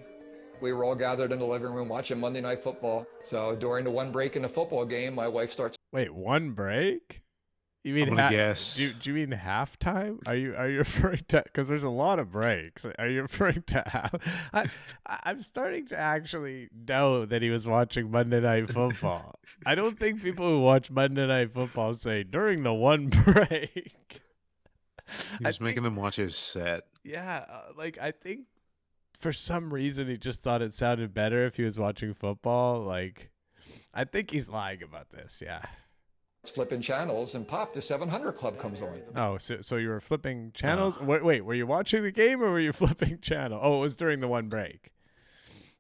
we were all gathered in the living room watching Monday Night Football. So during the one break in the football game, my wife starts. Wait, one break? You mean guess? Do you mean halftime? Are you referring to? Because there's a lot of breaks. Are you referring to half? I'm starting to actually doubt that he was watching Monday Night Football. I don't think people who watch Monday Night Football say during the one break. He was making them watch his set. Yeah, I think for some reason he just thought it sounded better if he was watching football. Like, I think he's lying about this. Yeah. Flipping channels and pop, the 700 Club comes on. Oh, so you were flipping channels? Wait, were you watching the game or were you flipping channel? Oh, it was during the one break.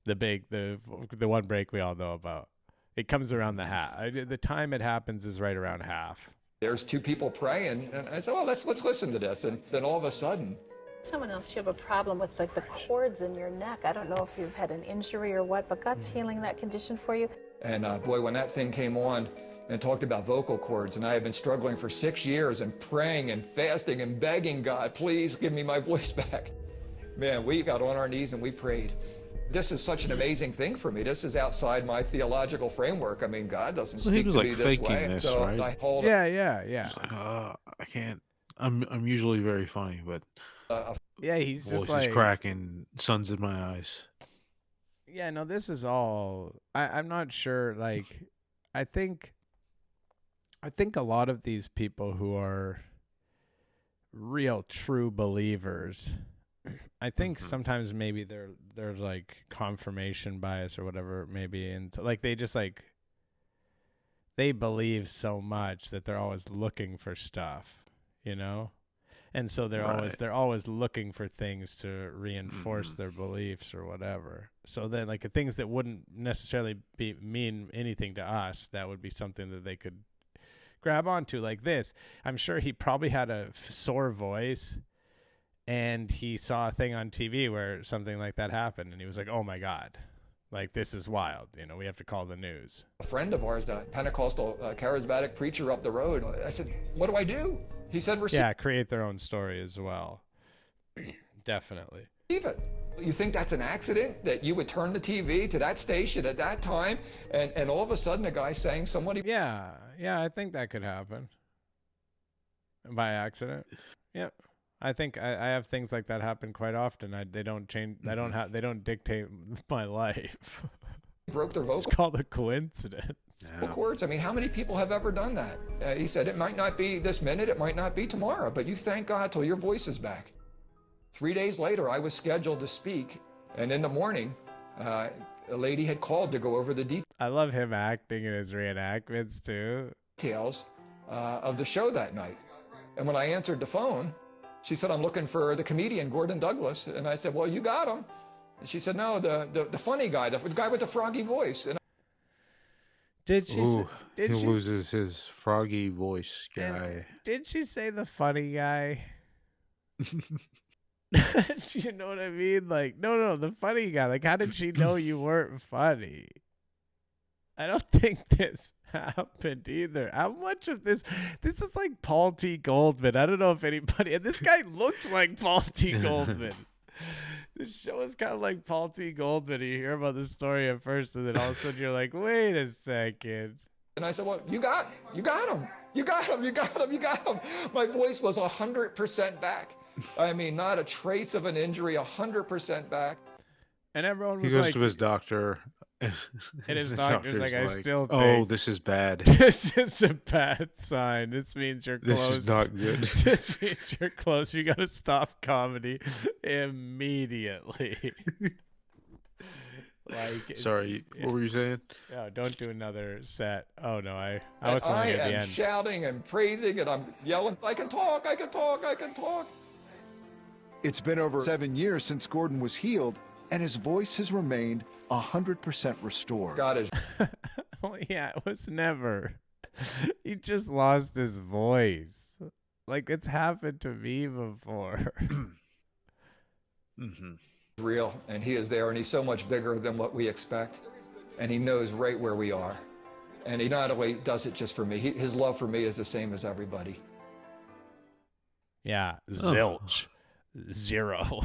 The one break we all know about. It comes around the half. The time it happens is right around half. There's 2 people praying, and I said, well, let's listen to this. And then all of a sudden, someone else, you have a problem with like the cords in your neck. I don't know if you've had an injury or what, but God's healing that condition for you. And boy, when that thing came on and talked about vocal cords, and I had been struggling for 6 years and praying and fasting and begging God, please give me my voice back. Man, we got on our knees and we prayed. This is such an amazing thing for me. This is outside my theological framework. I mean, God doesn't speak to me this way. This, so right? Yeah. Like, I can't. I'm usually very funny, but yeah, he's just voice like is cracking, sun's in my eyes. Yeah, no, this is all. I'm not sure. Like, I think a lot of these people who are real true believers, I think sometimes maybe there's like confirmation bias or whatever maybe, and so, like they just like they believe so much that they're always looking for stuff, you know, and so they're always looking for things to reinforce their beliefs or whatever. So then like the things that wouldn't necessarily mean anything to us, that would be something that they could grab onto, like this. I'm sure he probably had a sore voice and he saw a thing on TV where something like that happened and he was like, oh my God, like this is wild. You know, we have to call the news. A friend of ours, the Pentecostal charismatic preacher up the road, I said, what do I do? He said, receive Yeah, create their own story as well. Definitely. it. You think that's an accident, that you would turn the TV to that station at that time, and all of a sudden a guy saying somebody... Yeah, I think that could happen. By accident. Yep. I think I have things like that happen quite often. They don't change. They don't dictate my life. broke their vocal It's called a coincidence. cords. I mean, how many people have ever done that? He said, it might not be this minute, it might not be tomorrow, but you thank God till your voice is back. 3 days later, I was scheduled to speak, and in the morning, a lady had called to go over the I love him acting in his reenactments too. details of the show that night. And when I answered the phone, she said, I'm looking for the comedian, Gordon Douglas. And I said, well, you got him. And she said, no, the funny guy, the guy with the froggy voice. And Did she? He loses his froggy voice guy. Did she say the funny guy? You know what I mean? Like, no, the funny guy. Like, how did she know you weren't funny? I don't think this happened either. How much of this is like Paul T. Goldman. I don't know if anybody, and this guy looks like Paul T. Goldman. This show is kind of like Paul T. Goldman. You hear about the story at first, and then all of a sudden you're like, wait a second. And I said, well, you got him. You got him. You got him. My voice was 100% back. I mean, not a trace of an injury, 100% back. And everyone was he goes like, to his doctor. And his doctor's like, I still think, oh, this is bad. This is a bad sign. This means you're close. This is not good. This means you're close. You got to stop comedy immediately. Sorry, what were you saying? No, don't do another set. Oh, no, I was wondering at the end. Shouting and praising, and I'm yelling, I can talk. It's been over 7 years since Gordon was healed, and his voice has remained 100% restored. God is... Oh, yeah, it was never. He just lost his voice. Like, it's happened to me before. real, and he is there, and he's so much bigger than what we expect, and he knows right where we are. And he not only does it just for me, his love for me is the same as everybody. Yeah, zilch. Zero.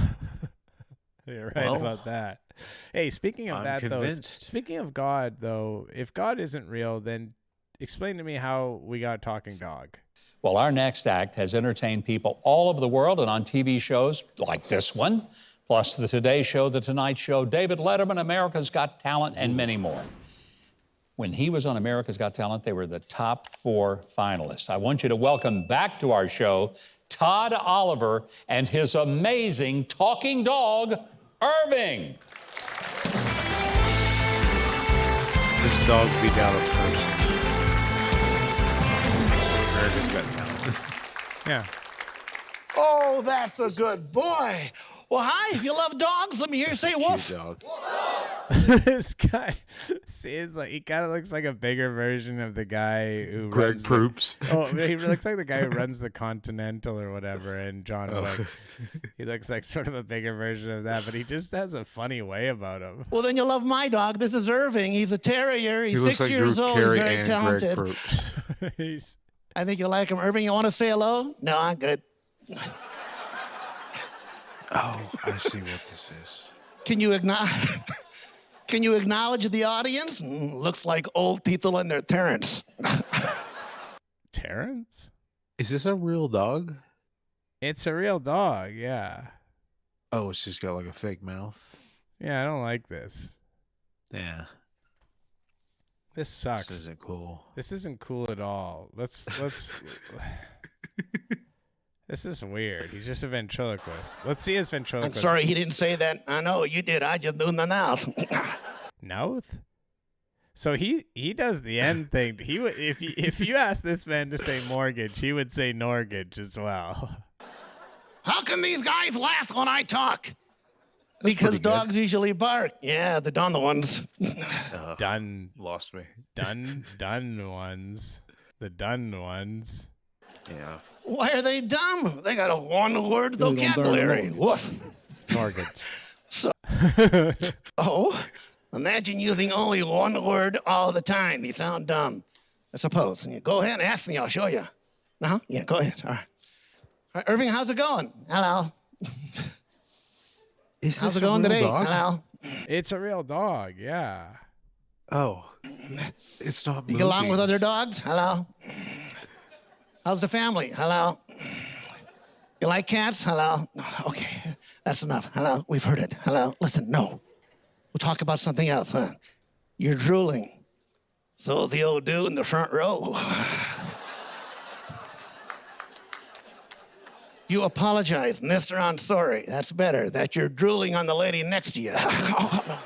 You're right about that. Hey, speaking of speaking of God, though, if God isn't real, then explain to me how we got Talking Dog. Well, our next act has entertained people all over the world and on TV shows like this one, plus the Today Show, The Tonight Show, David Letterman, America's Got Talent, and many more. When he was on America's Got Talent, they were the top 4 finalists. I want you to welcome back to our show Todd Oliver and his amazing talking dog, Irving. This dog beat out a person. America's Got Talent. Yeah. Oh, that's a good boy. Well, hi, if you love dogs, let me hear you say woof. Dog. This guy seems like he kind of looks like a bigger version of the guy who Greg runs Proops. he looks like the guy who runs the Continental or whatever in John Wick. He looks like sort of a bigger version of that, but he just has a funny way about him. Well, then you'll love my dog. This is Irving. He's a terrier. He's 6 like years Drew old. Carey He's very and talented. Greg Proops. I think you'll like him. Irving, you want to say hello? No, I'm good. Oh, I see what this is. Can you acknowledge? Can you acknowledge the audience? Looks like old people and their Terrence. Terrence? Is this a real dog? It's a real dog, yeah. Oh, it's just got like a fake mouth. Yeah, I don't like this. Yeah. This sucks. This isn't cool. This isn't cool at all. Let's This is weird. He's just a ventriloquist. Let's see his ventriloquist. I'm sorry he didn't say that. I know you did. I just doing the mouth. Mouth? So he does the end thing. He would if you ask this man to say mortgage, he would say Norgage as well. How can these guys laugh when I talk? Because dogs usually bark. Yeah, the done ones. Done. Lost me. Done ones. The done ones. Yeah. Why are they dumb? They got a one-word vocabulary. Woof. Mortgage. So, imagine using only one word all the time. They sound dumb. I suppose. Go ahead and ask me. I'll show you. Yeah, go ahead. All right. Irving, how's it going? Hello. Is How's this it a going real today? dog? Hello. It's a real dog, yeah. Oh, it's not. You get along with moving. other dogs? Hello. How's the family? Hello. You like cats? Hello. Okay, that's enough. Hello. We've heard it. Hello. Listen, no. We'll talk about something else. Huh? You're drooling. So the old dude in the front row. You apologize, mister, I'm sorry. That's better. That you're drooling on the lady next to you. Oh, no.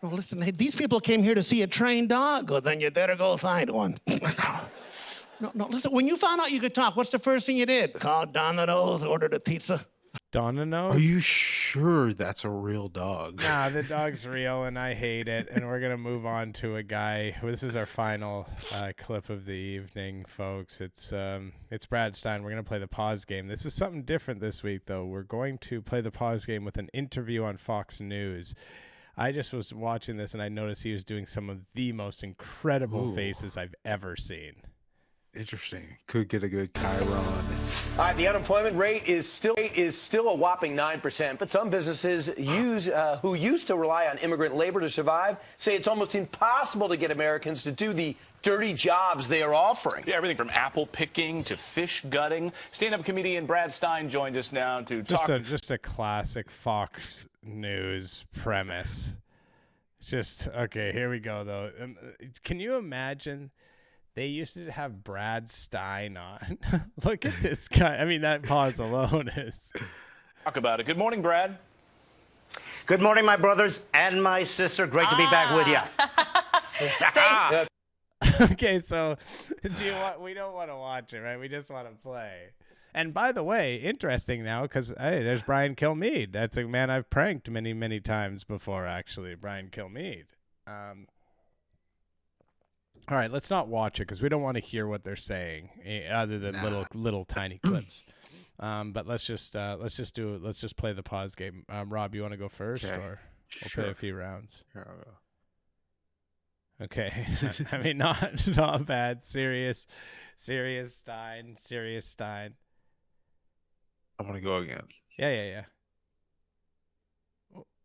No, listen, hey, these people came here to see a trained dog. Well, then you better go find one. No, listen, when you found out you could talk, what's the first thing you did? Called Domino's, ordered a pizza. Domino's? Are you sure that's a real dog? Nah, the dog's real, and I hate it. And we're gonna move on to a guy. This is our final clip of the evening, folks. It's Brad Stein. We're gonna play the pause game. This is something different this week, though. We're going to play the pause game with an interview on Fox News. I just was watching this, and I noticed he was doing some of the most incredible faces I've ever seen. Interesting. Could get a good Chiron. The unemployment rate is still a whopping 9%, but some businesses who used to rely on immigrant labor to survive say it's almost impossible to get Americans to do the dirty jobs they are offering. Yeah, everything from apple picking to fish gutting. Stand-up comedian Brad Stein joins us now to talk. Just a classic Fox News premise. Just okay. Here we go, though. Can you imagine? They used to have Brad Stein on. Look at this guy. I mean, that pause alone is. Talk about it. Good morning, Brad. Good morning, my brothers and my sister. Great to be back with you. Okay, so we don't want to watch it, right? We just want to play. And by the way, interesting now, because hey, there's Brian Kilmeade. That's a man I've pranked many, many times before, actually. Brian Kilmeade. All right, let's not watch it because we don't want to hear what they're saying, other than little tiny clips. But let's just play the pause game. Rob, you want to go first, or we'll play a few rounds? Here I'll go. Okay, I mean not bad. Serious Stein. I'm gonna go again. Yeah.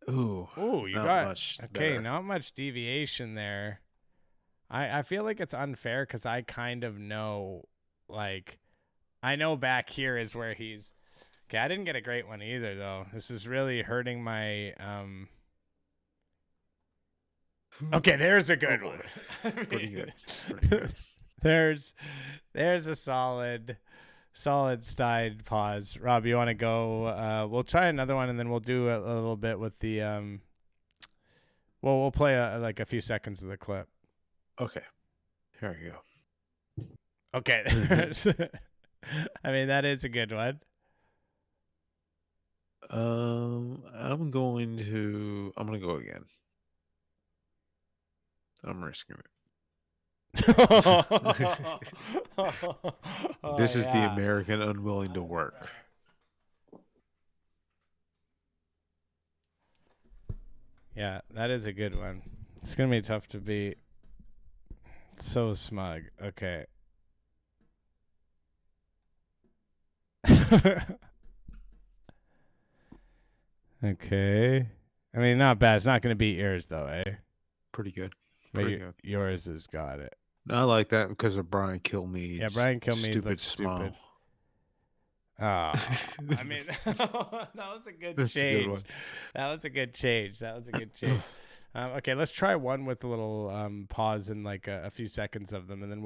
Ooh, you not got much okay. better. Not much deviation there. I feel like it's unfair because I kind of know, like, I know back here is where he's. Okay, I didn't get a great one either, though. This is really hurting my. Okay, there's a good one. Pretty good. Pretty good. There's a solid Stein pause. Rob, you want to go? We'll try another one, and then we'll do a little bit with the. We'll play a few seconds of the clip. Okay, here we go. Okay. I mean, that is a good one. I'm gonna go again. I'm risking it. This is the American unwilling to work. Yeah, that is a good one. It's gonna be tough to beat. So smug. Okay. Okay. I mean, not bad. It's not going to beat yours, though, eh? Pretty good. Yours has got it. I like that because of Brian Kilmeade. Yeah, Brian Kilmeade stupid looks smile. stupid. I mean, that was a good change. That was a good change. Okay, let's try one with a little pause in like a few seconds of them, and then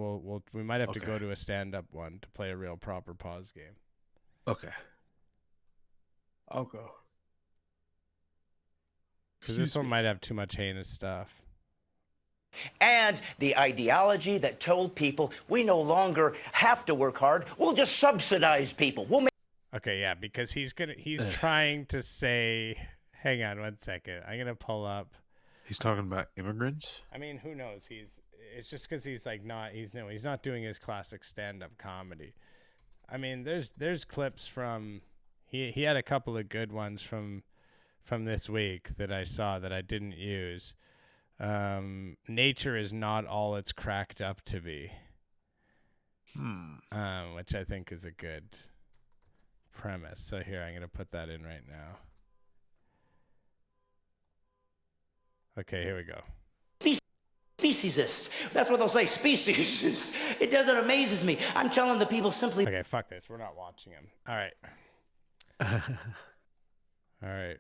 we might have to go to a stand-up one to play a real proper pause game. Okay. I'll go. Because this one might have too much heinous stuff. And the ideology that told people we no longer have to work hard, we'll just subsidize people. Okay, yeah, because he's trying to say, hang on one second. I'm gonna pull up. He's talking about immigrants? I mean, who knows? It's just because he's not doing his classic stand-up comedy. I mean, there's clips from he had a couple of good ones from this week that I saw that I didn't use. Nature is not all it's cracked up to be. Which I think is a good premise. So here, I'm going to put that in right now. Okay, here we go. Speciesist. That's what they'll say, speciesist. It does, it amazes me. I'm telling the people simply... Okay, fuck this. We're not watching him. All right. All right.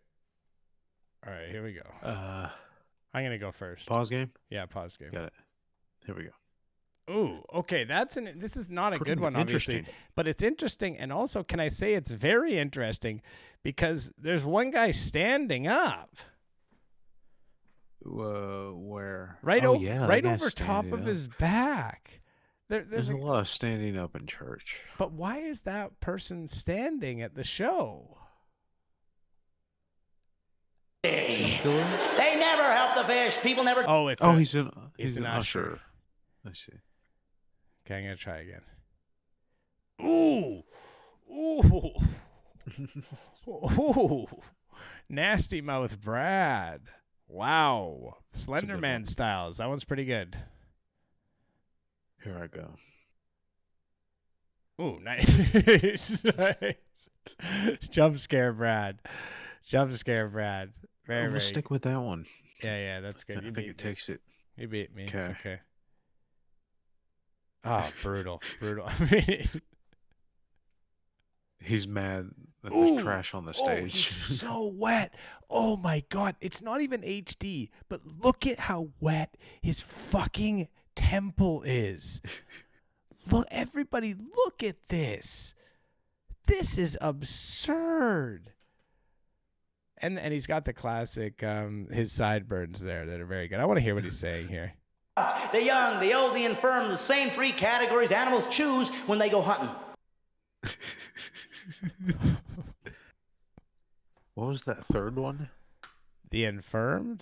All right, here we go. I'm going to go first. Pause game? Yeah, pause game. Got it. Here we go. Ooh, okay. This is not a Pretty good one, obviously, interesting. but it's interesting. And also, can I say it's very interesting because there's one guy standing up. Where? Right, Yeah, right that guy's over top standing of up. his back. There's a lot of standing up in church. But why is that person standing at the show? They never help the fish. People never... Oh, it's he's an usher. I see. Okay, I'm going to try again. Ooh. Ooh. Ooh. Nasty Mouth Brad. Wow. Slenderman styles. That one's pretty good. Here I go. Ooh, nice. Nice. Jump scare Brad. Jump scare Brad. I'm gonna stick with that one. Yeah, that's good. I think it takes it. You beat me. Okay. Okay. Oh, brutal. Brutal. He's mad that there's trash on the stage. Oh, he's so wet. Oh my God. It's not even HD, but look at how wet his fucking temple is. Look, everybody, look at this. This is absurd. And he's got the classic, his sideburns there that are very good. I want to hear what he's saying here. The young, the old, the infirm, the same three categories animals choose when they go hunting. What was that third one? The infirmed?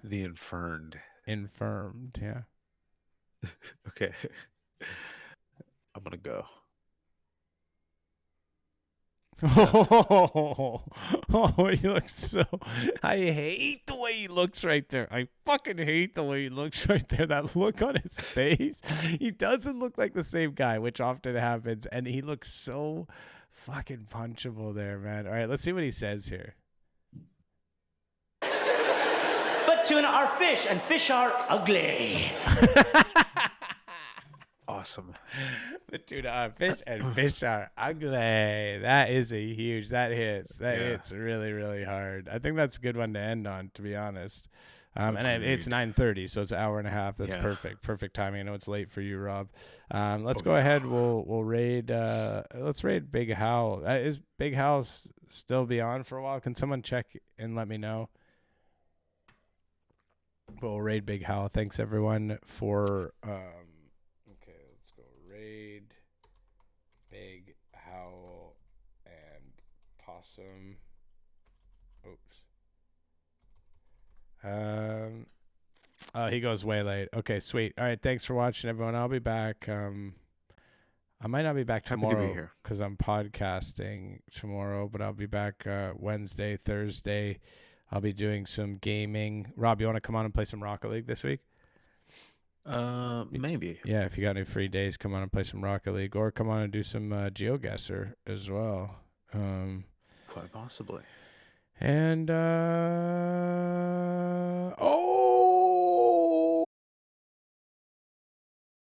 The infirmed. Infirmed, yeah. Okay. I'm going to go. Oh, he looks so... I hate the way he looks right there. I fucking hate the way he looks right there. That look on his face. He doesn't look like the same guy, which often happens. And he looks so fucking punchable there, man. All right, let's see what he says here. But tuna are fish, and fish are ugly. Awesome. The tuna are fish and fish are ugly. That is a huge. That hits. That hits really, really hard. I think that's a good one to end on, to be honest. And it's 9:30, so it's an hour and a half. That's perfect. Perfect timing. I know it's late for you, Rob. Let's go ahead. We'll raid. Let's raid Big Hal. Is Big Hal still be on for a while? Can someone check and let me know? We'll raid Big Hal. Thanks everyone for. Okay, let's go raid Big Howl and Possum. Oops. He goes way late. Okay, sweet. All right, thanks for watching, everyone. I'll be back. I might not be back tomorrow because I'm podcasting tomorrow, but I'll be back Wednesday, Thursday. I'll be doing some gaming. Rob, you want to come on and play some Rocket League this week? Maybe. Yeah, if you got any free days, come on and play some Rocket League, or come on and do some GeoGuessr as well. Quite possibly. And